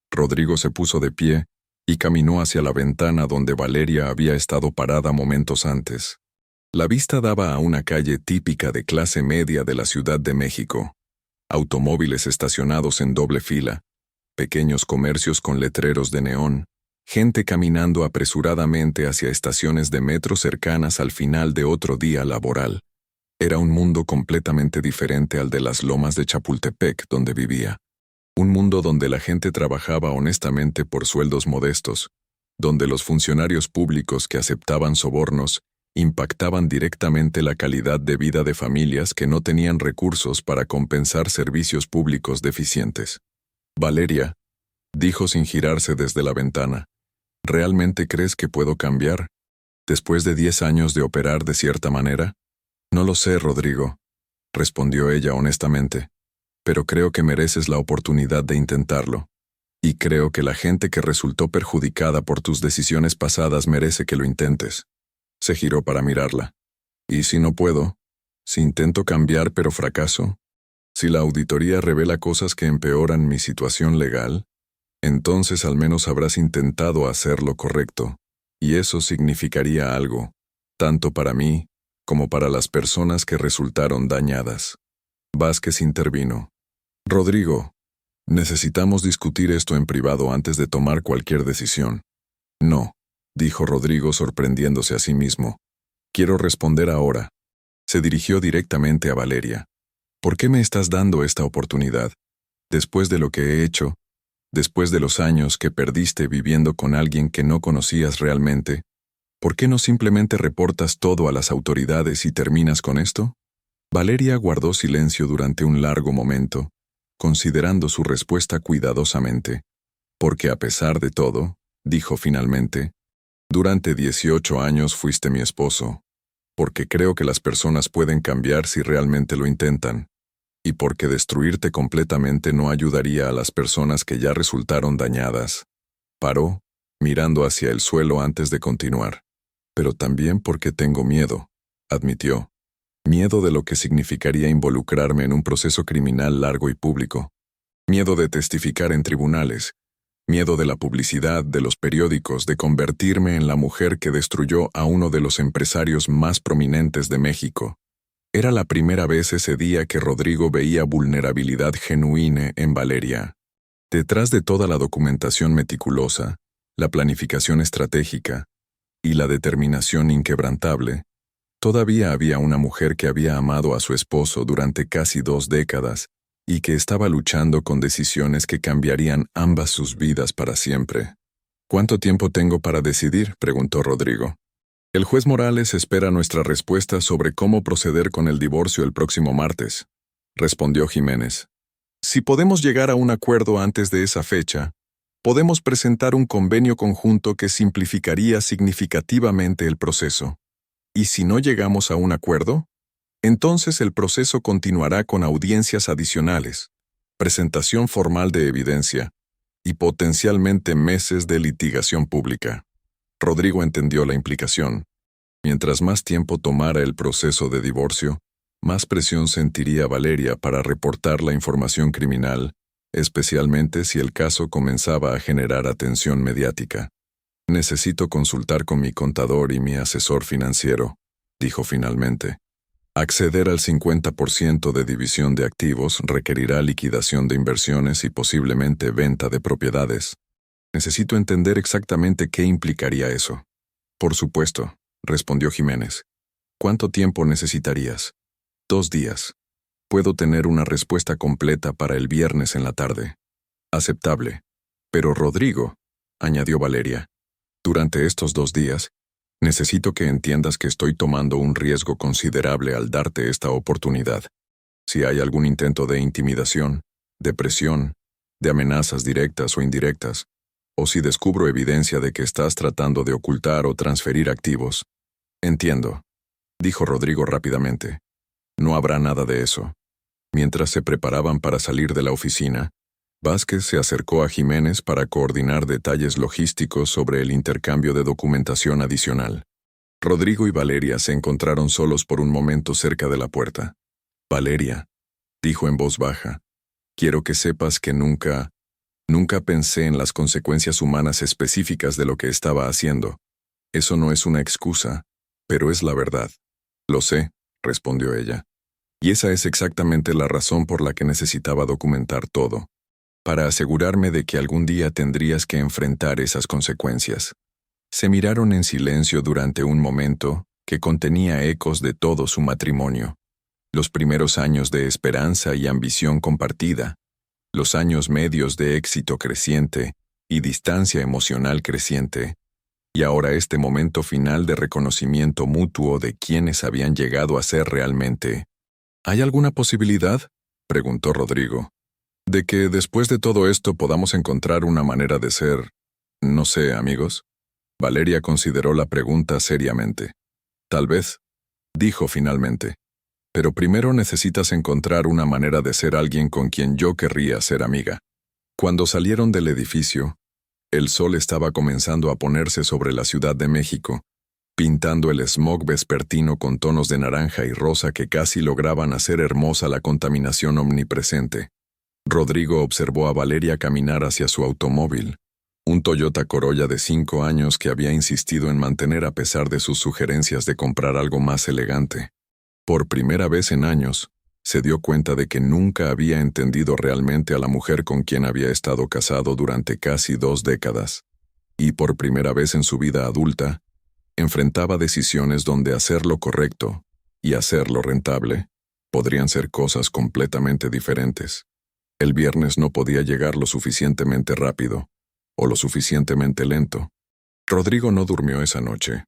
Rodrigo se puso de pie y caminó hacia la ventana donde Valeria había estado parada momentos antes. La vista daba a una calle típica de clase media de la Ciudad de México. Automóviles estacionados en doble fila, pequeños comercios con letreros de neón, gente caminando apresuradamente hacia estaciones de metro cercanas al final de otro día laboral. Era un mundo completamente diferente al de las lomas de Chapultepec donde vivía. Un mundo donde la gente trabajaba honestamente por sueldos modestos, donde los funcionarios públicos que aceptaban sobornos impactaban directamente la calidad de vida de familias que no tenían recursos para compensar servicios públicos deficientes. Valeria, dijo sin girarse desde la ventana, ¿realmente crees que puedo cambiar? ¿Después de 10 años de operar de cierta manera? No lo sé, Rodrigo, respondió ella honestamente, pero creo que mereces la oportunidad de intentarlo. Y creo que la gente que resultó perjudicada por tus decisiones pasadas merece que lo intentes. Se giró para mirarla. ¿Y si no puedo? ¿Si intento cambiar pero fracaso? ¿Si la auditoría revela cosas que empeoran mi situación legal? Entonces al menos habrás intentado hacer lo correcto, y eso significaría algo, tanto para mí como para las personas que resultaron dañadas. Vázquez intervino. Rodrigo, necesitamos discutir esto en privado antes de tomar cualquier decisión. No, dijo Rodrigo sorprendiéndose a sí mismo. Quiero responder ahora. Se dirigió directamente a Valeria. ¿Por qué me estás dando esta oportunidad? Después de lo que he hecho, después de los años que perdiste viviendo con alguien que no conocías realmente, ¿por qué no simplemente reportas todo a las autoridades y terminas con esto? Valeria guardó silencio durante un largo momento, considerando su respuesta cuidadosamente. Porque a pesar de todo, dijo finalmente, durante 18 años fuiste mi esposo. Porque creo que las personas pueden cambiar si realmente lo intentan. Y porque destruirte completamente no ayudaría a las personas que ya resultaron dañadas. Paró, mirando hacia el suelo antes de continuar. Pero también porque tengo miedo, admitió. Miedo de lo que significaría involucrarme en un proceso criminal largo y público. Miedo de testificar en tribunales. Miedo de la publicidad, de los periódicos, de convertirme en la mujer que destruyó a uno de los empresarios más prominentes de México. Era la primera vez ese día que Rodrigo veía vulnerabilidad genuina en Valeria. Detrás de toda la documentación meticulosa, la planificación estratégica y la determinación inquebrantable, todavía había una mujer que había amado a su esposo durante casi 2 décadas y que estaba luchando con decisiones que cambiarían ambas sus vidas para siempre. ¿Cuánto tiempo tengo para decidir?, preguntó Rodrigo. El juez Morales espera nuestra respuesta sobre cómo proceder con el divorcio el próximo martes, respondió Jiménez. Si podemos llegar a un acuerdo antes de esa fecha, podemos presentar un convenio conjunto que simplificaría significativamente el proceso. ¿Y si no llegamos a un acuerdo? Entonces el proceso continuará con audiencias adicionales, presentación formal de evidencia y potencialmente meses de litigación pública. Rodrigo entendió la implicación. Mientras más tiempo tomara el proceso de divorcio, más presión sentiría Valeria para reportar la información criminal, especialmente si el caso comenzaba a generar atención mediática. Necesito consultar con mi contador y mi asesor financiero, dijo finalmente. Acceder al 50% de división de activos requerirá liquidación de inversiones y posiblemente venta de propiedades. Necesito entender exactamente qué implicaría eso. Por supuesto, respondió Jiménez. ¿Cuánto tiempo necesitarías? 2 días. Puedo tener una respuesta completa para el viernes en la tarde. Aceptable. Pero Rodrigo, añadió Valeria, durante estos 2 días, necesito que entiendas que estoy tomando un riesgo considerable al darte esta oportunidad. Si hay algún intento de intimidación, de presión, de amenazas directas o indirectas, o si descubro evidencia de que estás tratando de ocultar o transferir activos. Entiendo, dijo Rodrigo rápidamente. No habrá nada de eso. Mientras se preparaban para salir de la oficina, Vázquez se acercó a Jiménez para coordinar detalles logísticos sobre el intercambio de documentación adicional. Rodrigo y Valeria se encontraron solos por un momento cerca de la puerta. Valeria, dijo en voz baja, quiero que sepas que nunca pensé en las consecuencias humanas específicas de lo que estaba haciendo. Eso no es una excusa, pero es la verdad. Lo sé, respondió ella. Y esa es exactamente la razón por la que necesitaba documentar todo, para asegurarme de que algún día tendrías que enfrentar esas consecuencias. Se miraron en silencio durante un momento que contenía ecos de todo su matrimonio. Los primeros años de esperanza y ambición compartida, los años medios de éxito creciente y distancia emocional creciente, y ahora este momento final de reconocimiento mutuo de quienes habían llegado a ser realmente. ¿Hay alguna posibilidad?, preguntó Rodrigo, de que después de todo esto podamos encontrar una manera de ser, no sé, amigos? Valeria consideró la pregunta seriamente. Tal vez, dijo finalmente. Pero primero necesitas encontrar una manera de ser alguien con quien yo querría ser amiga. Cuando salieron del edificio, el sol estaba comenzando a ponerse sobre la Ciudad de México, pintando el smog vespertino con tonos de naranja y rosa que casi lograban hacer hermosa la contaminación omnipresente. Rodrigo observó a Valeria caminar hacia su automóvil, un Toyota Corolla de 5 años que había insistido en mantener a pesar de sus sugerencias de comprar algo más elegante. Por primera vez en años, se dio cuenta de que nunca había entendido realmente a la mujer con quien había estado casado durante casi 2 décadas. Y por primera vez en su vida adulta, enfrentaba decisiones donde hacer lo correcto y hacerlo rentable podrían ser cosas completamente diferentes. El viernes no podía llegar lo suficientemente rápido o lo suficientemente lento. Rodrigo no durmió esa noche.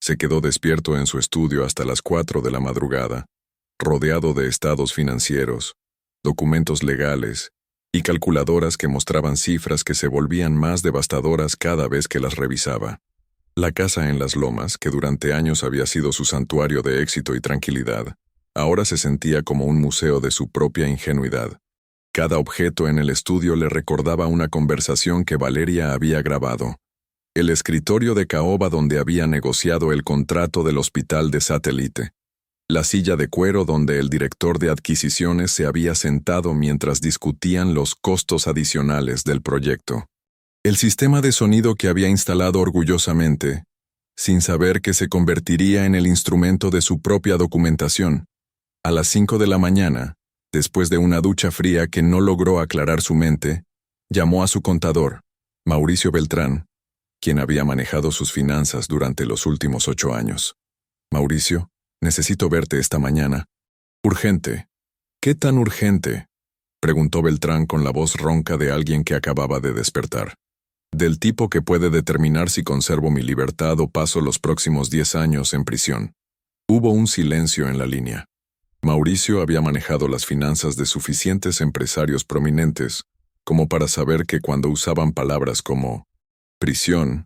Se quedó despierto en su estudio hasta las 4 de la madrugada, rodeado de estados financieros, documentos legales y calculadoras que mostraban cifras que se volvían más devastadoras cada vez que las revisaba. La casa en las lomas, que durante años había sido su santuario de éxito y tranquilidad, ahora se sentía como un museo de su propia ingenuidad. Cada objeto en el estudio le recordaba una conversación que Valeria había grabado. El escritorio de caoba donde había negociado el contrato del hospital de satélite. La silla de cuero donde el director de adquisiciones se había sentado mientras discutían los costos adicionales del proyecto. El sistema de sonido que había instalado orgullosamente, sin saber que se convertiría en el instrumento de su propia documentación. A las 5 de la mañana, después de una ducha fría que no logró aclarar su mente, llamó a su contador, Mauricio Beltrán, quien había manejado sus finanzas durante los últimos 8 años. Mauricio, necesito verte esta mañana. Urgente. ¿Qué tan urgente?, preguntó Beltrán con la voz ronca de alguien que acababa de despertar. Del tipo que puede determinar si conservo mi libertad o paso los próximos 10 años en prisión. Hubo un silencio en la línea. Mauricio había manejado las finanzas de suficientes empresarios prominentes como para saber que cuando usaban palabras como prisión,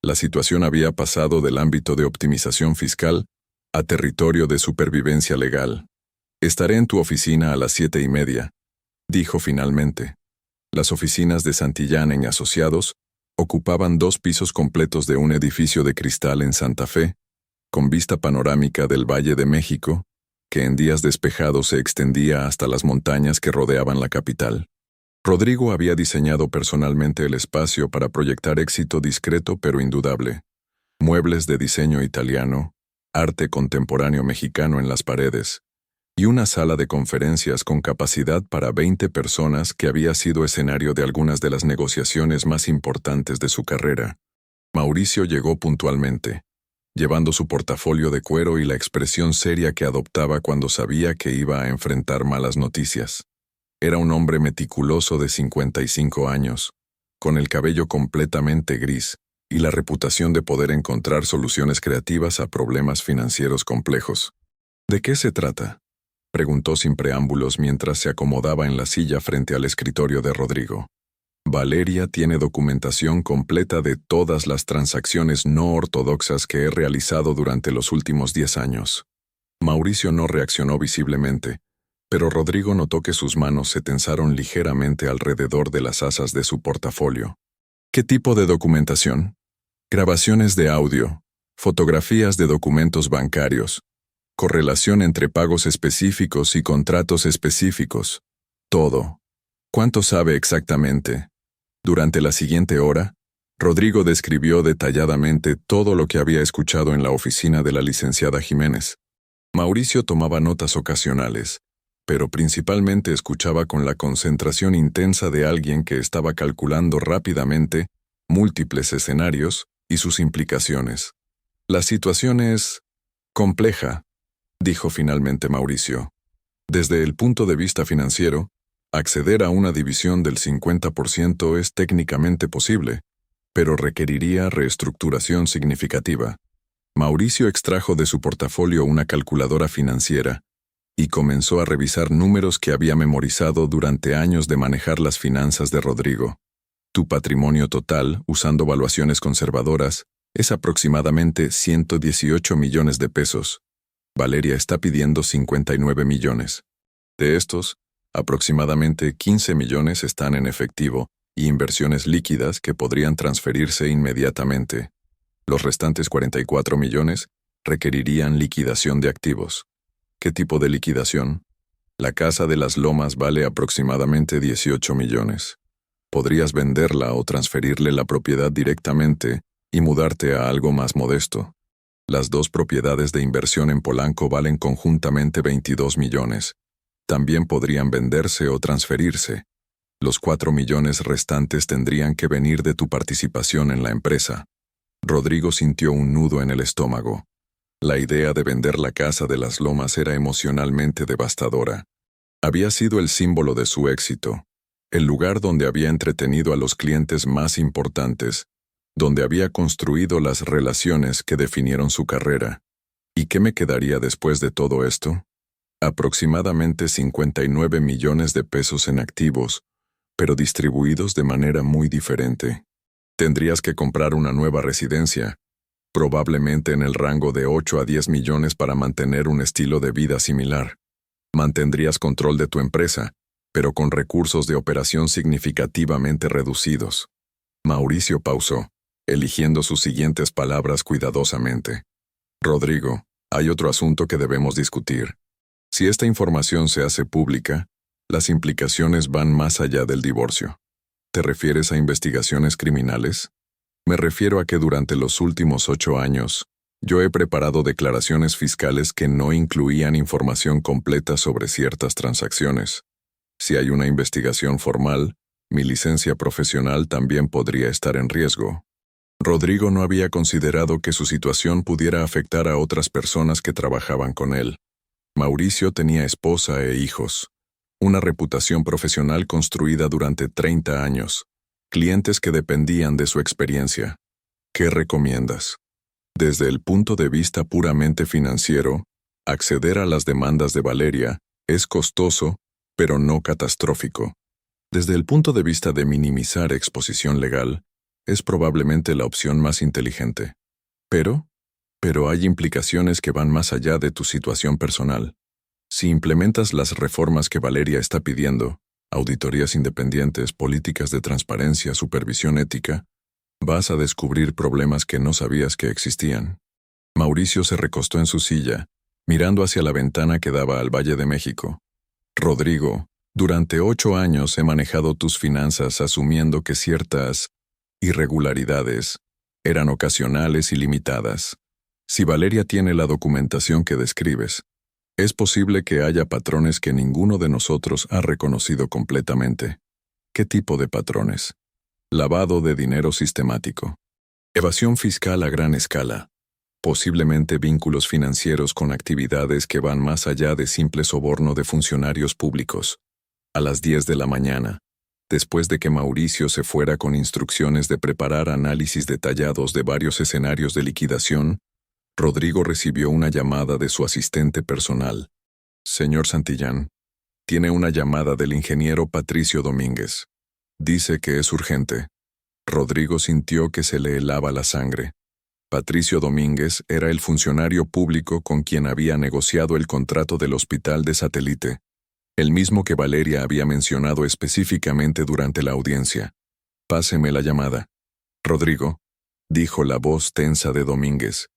la situación había pasado del ámbito de optimización fiscal a territorio de supervivencia legal. Estaré en tu oficina a las 7:30, dijo finalmente. Las oficinas de Santillán y Asociados ocupaban 2 pisos completos de un edificio de cristal en Santa Fe, con vista panorámica del Valle de México, que en días despejados se extendía hasta las montañas que rodeaban la capital. Rodrigo había diseñado personalmente el espacio para proyectar éxito discreto pero indudable. Muebles de diseño italiano, arte contemporáneo mexicano en las paredes, y una sala de conferencias con capacidad para 20 personas que había sido escenario de algunas de las negociaciones más importantes de su carrera. Mauricio llegó puntualmente, llevando su portafolio de cuero y la expresión seria que adoptaba cuando sabía que iba a enfrentar malas noticias. Era un hombre meticuloso de 55 años, con el cabello completamente gris y la reputación de poder encontrar soluciones creativas a problemas financieros complejos. ¿De qué se trata?, preguntó sin preámbulos mientras se acomodaba en la silla frente al escritorio de Rodrigo. Valeria tiene documentación completa de todas las transacciones no ortodoxas que he realizado durante los últimos 10 años. Mauricio no reaccionó visiblemente, pero Rodrigo notó que sus manos se tensaron ligeramente alrededor de las asas de su portafolio. ¿Qué tipo de documentación? Grabaciones de audio, fotografías de documentos bancarios, correlación entre pagos específicos y contratos específicos. Todo. ¿Cuánto sabe exactamente? Durante la siguiente hora, Rodrigo describió detalladamente todo lo que había escuchado en la oficina de la licenciada Jiménez. Mauricio tomaba notas ocasionales, pero principalmente escuchaba con la concentración intensa de alguien que estaba calculando rápidamente múltiples escenarios y sus implicaciones. La situación es compleja, dijo finalmente Mauricio. Desde el punto de vista financiero, acceder a una división del 50% es técnicamente posible, pero requeriría reestructuración significativa. Mauricio extrajo de su portafolio una calculadora financiera y comenzó a revisar números que había memorizado durante años de manejar las finanzas de Rodrigo. Tu patrimonio total, usando valuaciones conservadoras, es aproximadamente 118 millones de pesos. Valeria está pidiendo 59 millones. De estos, aproximadamente 15 millones están en efectivo y inversiones líquidas que podrían transferirse inmediatamente. Los restantes 44 millones requerirían liquidación de activos. ¿Qué tipo de liquidación? La casa de las Lomas vale aproximadamente 18 millones. Podrías venderla o transferirle la propiedad directamente y mudarte a algo más modesto. Las 2 propiedades de inversión en Polanco valen conjuntamente 22 millones. También podrían venderse o transferirse. Los 4 millones restantes tendrían que venir de tu participación en la empresa. Rodrigo sintió un nudo en el estómago. La idea de vender la casa de las Lomas era emocionalmente devastadora. Había sido el símbolo de su éxito, el lugar donde había entretenido a los clientes más importantes, donde había construido las relaciones que definieron su carrera. ¿Y qué me quedaría después de todo esto? Aproximadamente 59 millones de pesos en activos, pero distribuidos de manera muy diferente. Tendrías que comprar una nueva residencia, probablemente en el rango de 8 a 10 millones para mantener un estilo de vida similar. Mantendrías control de tu empresa, pero con recursos de operación significativamente reducidos. Mauricio pausó, eligiendo sus siguientes palabras cuidadosamente. Rodrigo, hay otro asunto que debemos discutir. Si esta información se hace pública, las implicaciones van más allá del divorcio. ¿Te refieres a investigaciones criminales? Me refiero a que durante los últimos 8 años, yo he preparado declaraciones fiscales que no incluían información completa sobre ciertas transacciones. Si hay una investigación formal, mi licencia profesional también podría estar en riesgo. Rodrigo no había considerado que su situación pudiera afectar a otras personas que trabajaban con él. Mauricio tenía esposa e hijos, una reputación profesional construida durante 30 años, clientes que dependían de su experiencia. ¿Qué recomiendas? Desde el punto de vista puramente financiero, acceder a las demandas de Valeria es costoso, pero no catastrófico. Desde el punto de vista de minimizar exposición legal, es probablemente la opción más inteligente. Pero hay implicaciones que van más allá de tu situación personal. Si implementas las reformas que Valeria está pidiendo, auditorías independientes, políticas de transparencia, supervisión ética, vas a descubrir problemas que no sabías que existían. Mauricio se recostó en su silla, mirando hacia la ventana que daba al Valle de México. Rodrigo, durante 8 años he manejado tus finanzas asumiendo que ciertas irregularidades eran ocasionales y limitadas. Si Valeria tiene la documentación que describes, es posible que haya patrones que ninguno de nosotros ha reconocido completamente. ¿Qué tipo de patrones? Lavado de dinero sistemático. Evasión fiscal a gran escala. Posiblemente vínculos financieros con actividades que van más allá de simple soborno de funcionarios públicos. A las 10 de la mañana, después de que Mauricio se fuera con instrucciones de preparar análisis detallados de varios escenarios de liquidación, Rodrigo recibió una llamada de su asistente personal. Señor Santillán, tiene una llamada del ingeniero Patricio Domínguez. Dice que es urgente. Rodrigo sintió que se le helaba la sangre. Patricio Domínguez era el funcionario público con quien había negociado el contrato del hospital de satélite, el mismo que Valeria había mencionado específicamente durante la audiencia. Páseme la llamada. Rodrigo, dijo la voz tensa de Domínguez.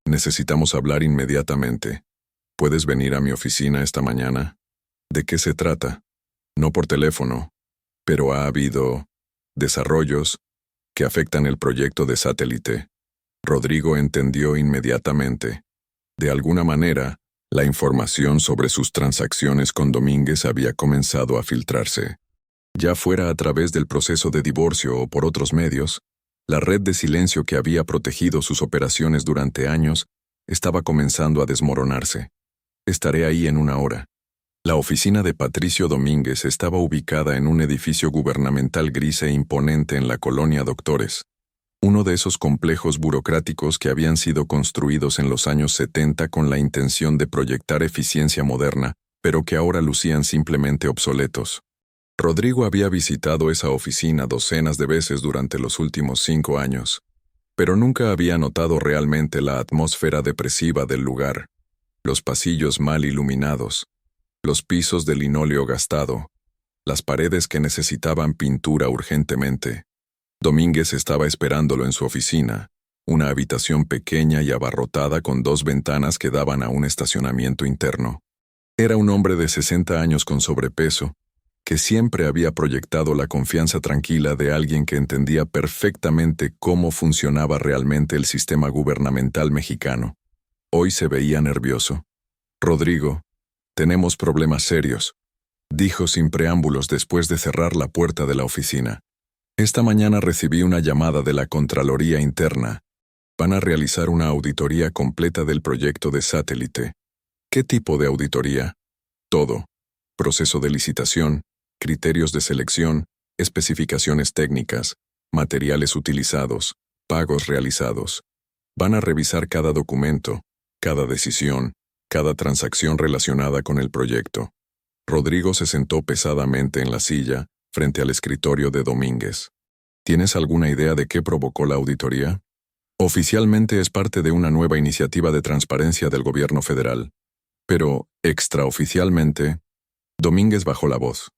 Necesitamos hablar inmediatamente. ¿Puedes venir a mi oficina esta mañana? ¿De qué se trata? No por teléfono, pero ha habido desarrollos que afectan el proyecto de satélite. Rodrigo entendió inmediatamente. De alguna manera, la información sobre sus transacciones con Domínguez había comenzado a filtrarse. Ya fuera a través del proceso de divorcio o por otros medios, la red de silencio que había protegido sus operaciones durante años estaba comenzando a desmoronarse. Estaré ahí en 1 hora. La oficina de Patricio Domínguez estaba ubicada en un edificio gubernamental gris e imponente en la colonia Doctores, uno de esos complejos burocráticos que habían sido construidos en los años 70 con la intención de proyectar eficiencia moderna, pero que ahora lucían simplemente obsoletos. Rodrigo había visitado esa oficina docenas de veces durante los últimos 5 años, pero nunca había notado realmente la atmósfera depresiva del lugar, los pasillos mal iluminados, los pisos de linóleo gastado, las paredes que necesitaban pintura urgentemente. Domínguez estaba esperándolo en su oficina, una habitación pequeña y abarrotada con 2 ventanas que daban a un estacionamiento interno. Era un hombre de 60 años con sobrepeso, que siempre había proyectado la confianza tranquila de alguien que entendía perfectamente cómo funcionaba realmente el sistema gubernamental mexicano. Hoy se veía nervioso. Rodrigo, tenemos problemas serios, dijo sin preámbulos después de cerrar la puerta de la oficina. Esta mañana recibí una llamada de la Contraloría Interna. Van a realizar una auditoría completa del proyecto de satélite. ¿Qué tipo de auditoría? Todo. Proceso de licitación, criterios de selección, especificaciones técnicas, materiales utilizados, pagos realizados. Van a revisar cada documento, cada decisión, cada transacción relacionada con el proyecto. Rodrigo se sentó pesadamente en la silla, frente al escritorio de Domínguez. ¿Tienes alguna idea de qué provocó la auditoría? Oficialmente es parte de una nueva iniciativa de transparencia del gobierno federal. Pero, extraoficialmente, Domínguez bajó la voz.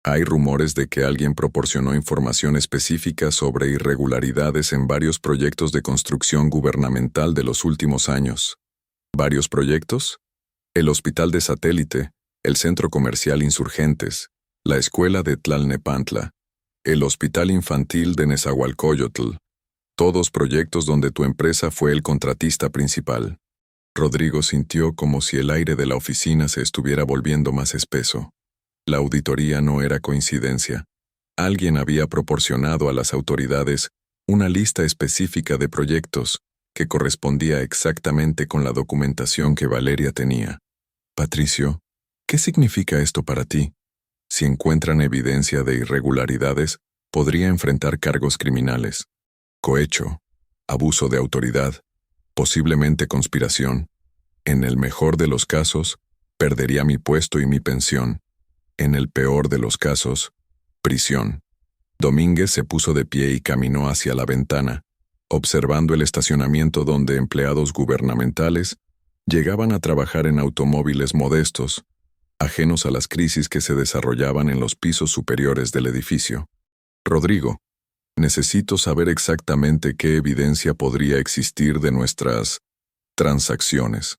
Hay rumores de que alguien proporcionó información específica sobre irregularidades en varios proyectos de construcción gubernamental de los últimos años. ¿Varios proyectos? El hospital de satélite, el centro comercial Insurgentes, la escuela de Tlalnepantla. el Hospital Infantil de Nezahualcóyotl, todos proyectos donde tu empresa fue el contratista principal. Rodrigo sintió como si el aire de la oficina se estuviera volviendo más espeso. La auditoría no era coincidencia. Alguien había proporcionado a las autoridades una lista específica de proyectos que correspondía exactamente con la documentación que Valeria tenía. Patricio, ¿qué significa esto para ti? Si encuentran evidencia de irregularidades, podría enfrentar cargos criminales. Cohecho, abuso de autoridad, posiblemente conspiración. En el mejor de los casos, perdería mi puesto y mi pensión. En el peor de los casos, prisión. Domínguez se puso de pie y caminó hacia la ventana, observando el estacionamiento donde empleados gubernamentales llegaban a trabajar en automóviles modestos, ajenos a las crisis que se desarrollaban en los pisos superiores del edificio. Rodrigo, necesito saber exactamente qué evidencia podría existir de nuestras transacciones.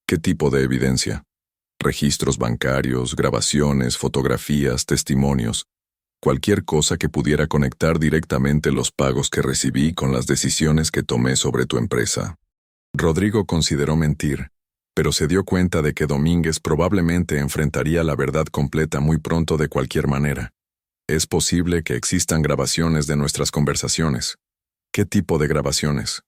¿Qué tipo de evidencia? Registros bancarios, grabaciones, fotografías, testimonios. Cualquier cosa que pudiera conectar directamente los pagos que recibí con las decisiones que tomé sobre tu empresa. Rodrigo consideró mentir, pero se dio cuenta de que Domínguez probablemente enfrentaría la verdad completa muy pronto de cualquier manera. Es posible que existan grabaciones de nuestras conversaciones. ¿Qué tipo de grabaciones?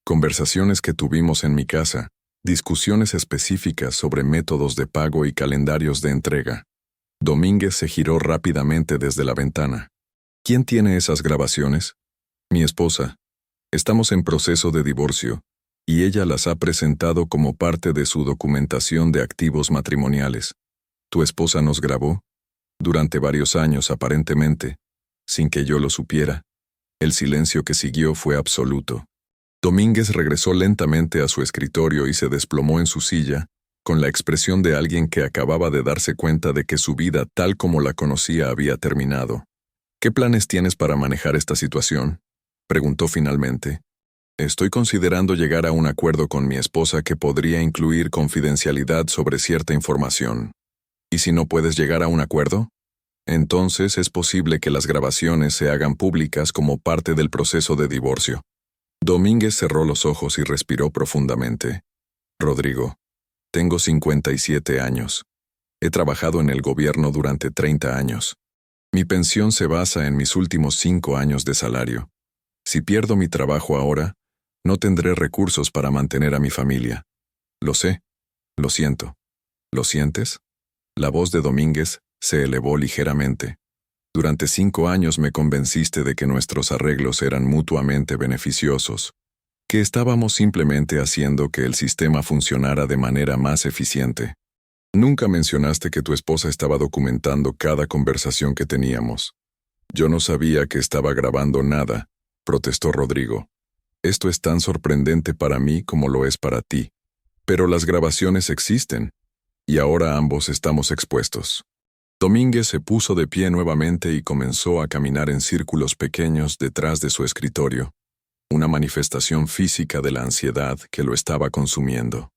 Conversaciones que tuvimos en mi casa, discusiones específicas sobre métodos de pago y calendarios de entrega. Domínguez se giró rápidamente desde la ventana. ¿Quién tiene esas grabaciones? Mi esposa. Estamos en proceso de divorcio, y ella las ha presentado como parte de su documentación de activos matrimoniales. ¿Tu esposa nos grabó? Durante varios años, aparentemente, sin que yo lo supiera. El silencio que siguió fue absoluto. Domínguez regresó lentamente a su escritorio y se desplomó en su silla, con la expresión de alguien que acababa de darse cuenta de que su vida tal como la conocía había terminado. ¿Qué planes tienes para manejar esta situación?, preguntó finalmente. Estoy considerando llegar a un acuerdo con mi esposa que podría incluir confidencialidad sobre cierta información. ¿Y si no puedes llegar a un acuerdo? Entonces es posible que las grabaciones se hagan públicas como parte del proceso de divorcio. Domínguez cerró los ojos y respiró profundamente. Rodrigo, tengo 57 años. He trabajado en el gobierno durante 30 años. Mi pensión se basa en mis últimos 5 años de salario. Si pierdo mi trabajo ahora, no tendré recursos para mantener a mi familia. Lo sé. Lo siento. ¿Lo sientes? La voz de Domínguez se elevó ligeramente. Durante 5 años me convenciste de que nuestros arreglos eran mutuamente beneficiosos, que estábamos simplemente haciendo que el sistema funcionara de manera más eficiente. Nunca mencionaste que tu esposa estaba documentando cada conversación que teníamos. Yo no sabía que estaba grabando nada, protestó Rodrigo. Esto es tan sorprendente para mí como lo es para ti. Pero las grabaciones existen, y ahora ambos estamos expuestos. Domínguez se puso de pie nuevamente y comenzó a caminar en círculos pequeños detrás de su escritorio, una manifestación física de la ansiedad que lo estaba consumiendo.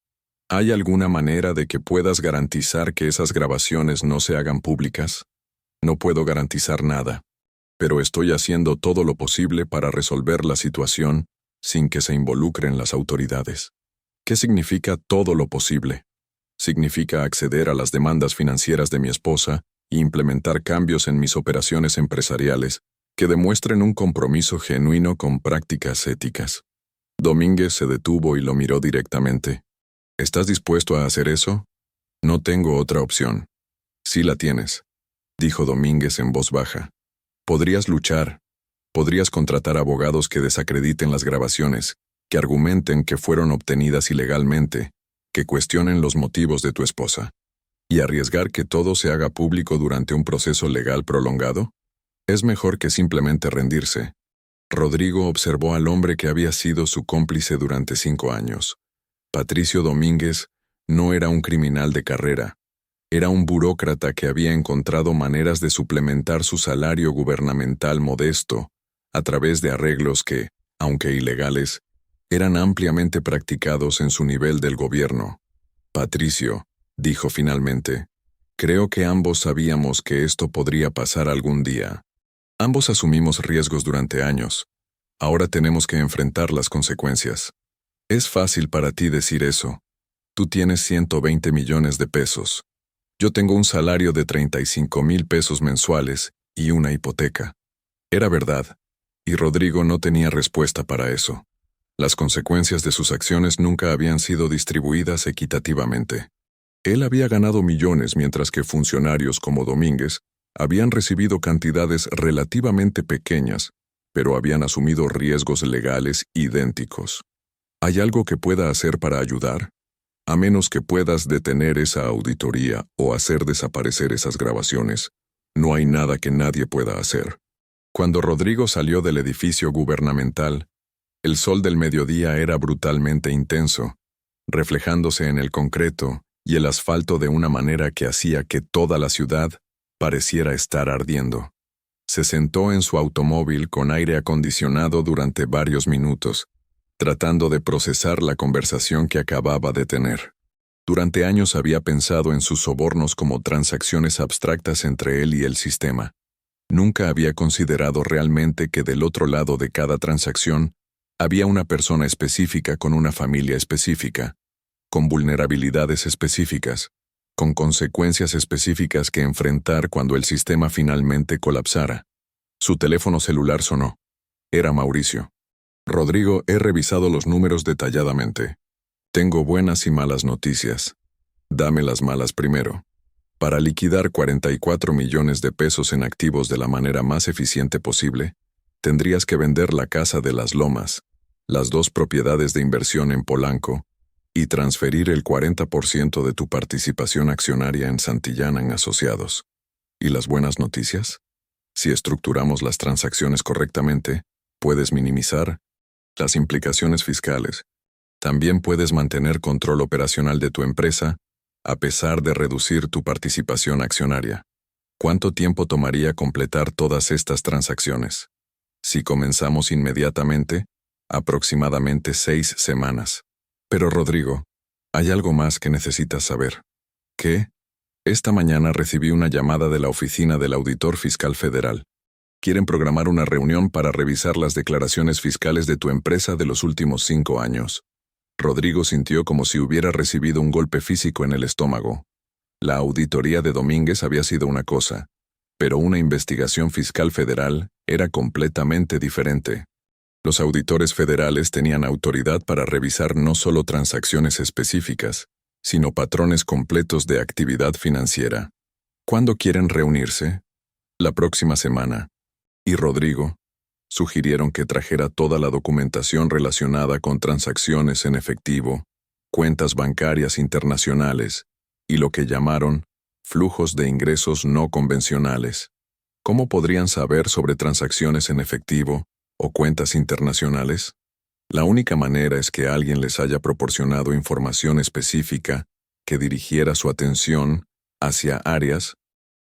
¿Hay alguna manera de que puedas garantizar que esas grabaciones no se hagan públicas? No puedo garantizar nada, pero estoy haciendo todo lo posible para resolver la situación sin que se involucren las autoridades. ¿Qué significa todo lo posible? Significa acceder a las demandas financieras de mi esposa e implementar cambios en mis operaciones empresariales que demuestren un compromiso genuino con prácticas éticas. Domínguez se detuvo y lo miró directamente. ¿Estás dispuesto a hacer eso? No tengo otra opción. Sí la tienes, dijo Domínguez en voz baja. Podrías luchar. Podrías contratar abogados que desacrediten las grabaciones, que argumenten que fueron obtenidas ilegalmente, que cuestionen los motivos de tu esposa. ¿Y arriesgar que todo se haga público durante un proceso legal prolongado? Es mejor que simplemente rendirse. Rodrigo observó al hombre que había sido su cómplice durante 5 años. Patricio Domínguez no era un criminal de carrera. Era un burócrata que había encontrado maneras de suplementar su salario gubernamental modesto a través de arreglos que, aunque ilegales, eran ampliamente practicados en su nivel del gobierno. Patricio, dijo finalmente, creo que ambos sabíamos que esto podría pasar algún día. Ambos asumimos riesgos durante años. Ahora tenemos que enfrentar las consecuencias. Es fácil para ti decir eso. Tú tienes 120 millones de pesos. Yo tengo un salario de 35,000 pesos mensuales y una hipoteca. Era verdad, y Rodrigo no tenía respuesta para eso. Las consecuencias de sus acciones nunca habían sido distribuidas equitativamente. Él había ganado millones mientras que funcionarios como Domínguez habían recibido cantidades relativamente pequeñas, pero habían asumido riesgos legales idénticos. ¿Hay algo que pueda hacer para ayudar? A menos que puedas detener esa auditoría o hacer desaparecer esas grabaciones, no hay nada que nadie pueda hacer. Cuando Rodrigo salió del edificio gubernamental, el sol del mediodía era brutalmente intenso, reflejándose en el concreto y el asfalto de una manera que hacía que toda la ciudad pareciera estar ardiendo. Se sentó en su automóvil con aire acondicionado durante varios minutos, tratando de procesar la conversación que acababa de tener. Durante años había pensado en sus sobornos como transacciones abstractas entre él y el sistema. Nunca había considerado realmente que del otro lado de cada transacción había una persona específica con una familia específica, con vulnerabilidades específicas, con consecuencias específicas que enfrentar cuando el sistema finalmente colapsara. Su teléfono celular sonó. Era Mauricio. Rodrigo, he revisado los números detalladamente. Tengo buenas y malas noticias. Dame las malas primero. Para liquidar 44 millones de pesos en activos de la manera más eficiente posible, tendrías que vender la casa de Las Lomas, las 2 propiedades de inversión en Polanco, y transferir el 40% de tu participación accionaria en Santillana en Asociados. ¿Y las buenas noticias? Si estructuramos las transacciones correctamente, puedes minimizar las implicaciones fiscales. También puedes mantener control operacional de tu empresa, a pesar de reducir tu participación accionaria. ¿Cuánto tiempo tomaría completar todas estas transacciones? Si comenzamos inmediatamente, aproximadamente 6 semanas. Pero Rodrigo, hay algo más que necesitas saber. ¿Qué? Esta mañana recibí una llamada de la oficina del Auditor Fiscal Federal. Quieren programar una reunión para revisar las declaraciones fiscales de tu empresa de los últimos 5 años. Rodrigo sintió como si hubiera recibido un golpe físico en el estómago. La auditoría de Domínguez había sido una cosa, pero una investigación fiscal federal era completamente diferente. Los auditores federales tenían autoridad para revisar no solo transacciones específicas, sino patrones completos de actividad financiera. ¿Cuándo quieren reunirse? La próxima semana. Y Rodrigo sugirieron que trajera toda la documentación relacionada con transacciones en efectivo, cuentas bancarias internacionales y lo que llamaron flujos de ingresos no convencionales. ¿Cómo podrían saber sobre transacciones en efectivo o cuentas internacionales? La única manera es que alguien les haya proporcionado información específica que dirigiera su atención hacia áreas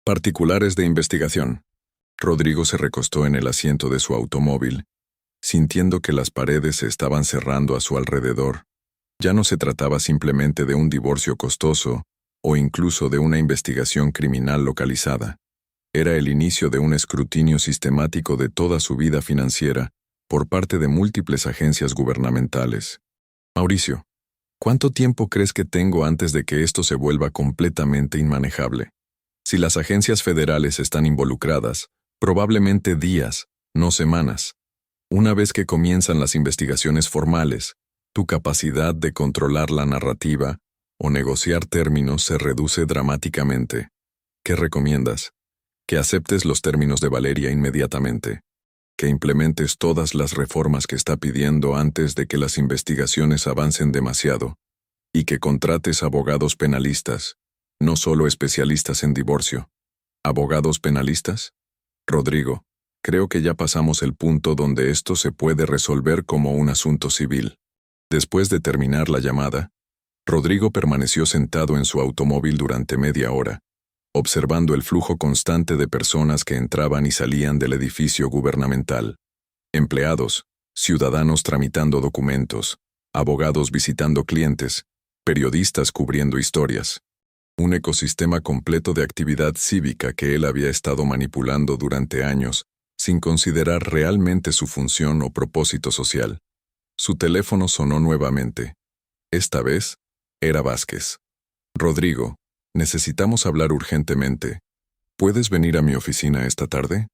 particulares de investigación. Rodrigo se recostó en el asiento de su automóvil, sintiendo que las paredes se estaban cerrando a su alrededor. Ya no se trataba simplemente de un divorcio costoso o incluso de una investigación criminal localizada. Era el inicio de un escrutinio sistemático de toda su vida financiera por parte de múltiples agencias gubernamentales. Mauricio, ¿cuánto tiempo crees que tengo antes de que esto se vuelva completamente inmanejable? Si las agencias federales están involucradas, probablemente días, no semanas. Una vez que comienzan las investigaciones formales, tu capacidad de controlar la narrativa o negociar términos se reduce dramáticamente. ¿Qué recomiendas? Que aceptes los términos de Valeria inmediatamente. Que implementes todas las reformas que está pidiendo antes de que las investigaciones avancen demasiado. Y que contrates abogados penalistas, no solo especialistas en divorcio. ¿Abogados penalistas? Rodrigo, creo que ya pasamos el punto donde esto se puede resolver como un asunto civil. Después de terminar la llamada, Rodrigo permaneció sentado en su automóvil durante media hora, observando el flujo constante de personas que entraban y salían del edificio gubernamental. Empleados, ciudadanos tramitando documentos, abogados visitando clientes, periodistas cubriendo historias. Un ecosistema completo de actividad cívica que él había estado manipulando durante años, sin considerar realmente su función o propósito social. Su teléfono sonó nuevamente. Esta vez, era Vázquez. Rodrigo, necesitamos hablar urgentemente. ¿Puedes venir a mi oficina esta tarde?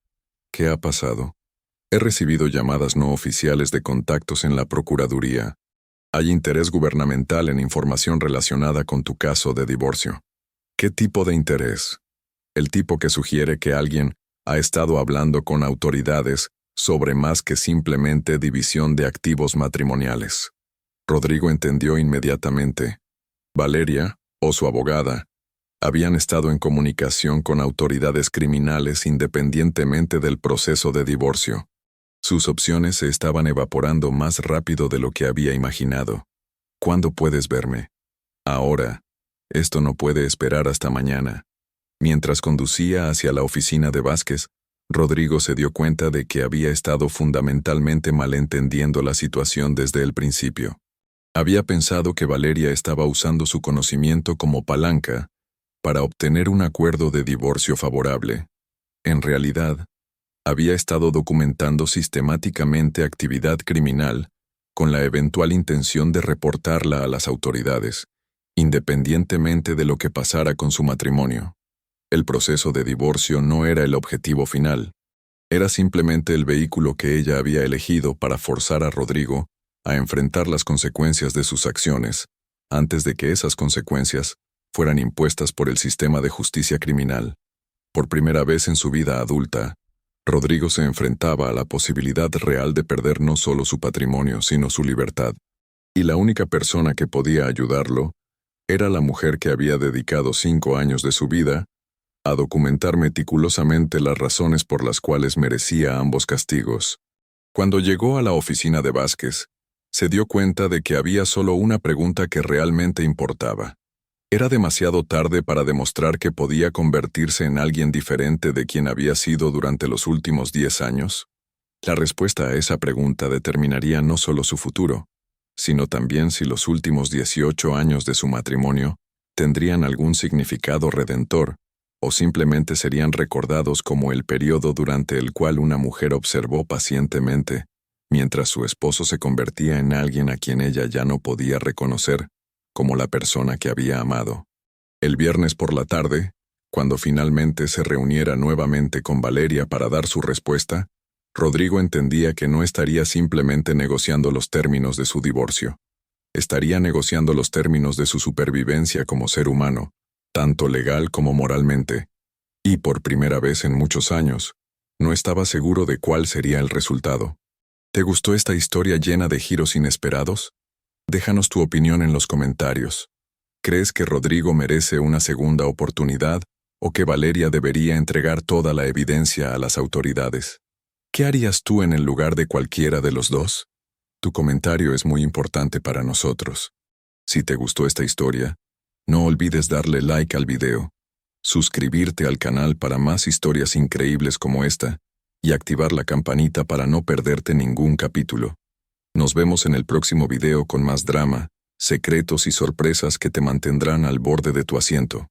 ¿Qué ha pasado? He recibido llamadas no oficiales de contactos en la Procuraduría. Hay interés gubernamental en información relacionada con tu caso de divorcio. ¿Qué tipo de interés? El tipo que sugiere que alguien ha estado hablando con autoridades sobre más que simplemente división de activos matrimoniales. Rodrigo entendió inmediatamente. Valeria, o su abogada, habían estado en comunicación con autoridades criminales independientemente del proceso de divorcio. Sus opciones se estaban evaporando más rápido de lo que había imaginado. ¿Cuándo puedes verme? Ahora. Esto no puede esperar hasta mañana. Mientras conducía hacia la oficina de Vázquez, Rodrigo se dio cuenta de que había estado fundamentalmente malentendiendo la situación desde el principio. Había pensado que Valeria estaba usando su conocimiento como palanca para obtener un acuerdo de divorcio favorable. En realidad, había estado documentando sistemáticamente actividad criminal con la eventual intención de reportarla a las autoridades, independientemente de lo que pasara con su matrimonio. El proceso de divorcio no era el objetivo final, era simplemente el vehículo que ella había elegido para forzar a Rodrigo a enfrentar las consecuencias de sus acciones, antes de que esas consecuencias fueran impuestas por el sistema de justicia criminal. Por primera vez en su vida adulta, Rodrigo se enfrentaba a la posibilidad real de perder no solo su patrimonio, sino su libertad. Y la única persona que podía ayudarlo era la mujer que había dedicado 5 años de su vida a documentar meticulosamente las razones por las cuales merecía ambos castigos. Cuando llegó a la oficina de Vázquez, se dio cuenta de que había solo una pregunta que realmente importaba. ¿Era demasiado tarde para demostrar que podía convertirse en alguien diferente de quien había sido durante los últimos 10 años? La respuesta a esa pregunta determinaría no solo su futuro, sino también si los últimos 18 años de su matrimonio tendrían algún significado redentor, o simplemente serían recordados como el periodo durante el cual una mujer observó pacientemente, mientras su esposo se convertía en alguien a quien ella ya no podía reconocer como la persona que había amado. El viernes por la tarde, cuando finalmente se reuniera nuevamente con Valeria para dar su respuesta, Rodrigo entendía que no estaría simplemente negociando los términos de su divorcio. Estaría negociando los términos de su supervivencia como ser humano, tanto legal como moralmente. Y por primera vez en muchos años, no estaba seguro de cuál sería el resultado. ¿Te gustó esta historia llena de giros inesperados? Déjanos tu opinión en los comentarios. ¿Crees que Rodrigo merece una segunda oportunidad o que Valeria debería entregar toda la evidencia a las autoridades? ¿Qué harías tú en el lugar de cualquiera de los dos? Tu comentario es muy importante para nosotros. Si te gustó esta historia, no olvides darle like al video, suscribirte al canal para más historias increíbles como esta y activar la campanita para no perderte ningún capítulo. Nos vemos en el próximo video con más drama, secretos y sorpresas que te mantendrán al borde de tu asiento.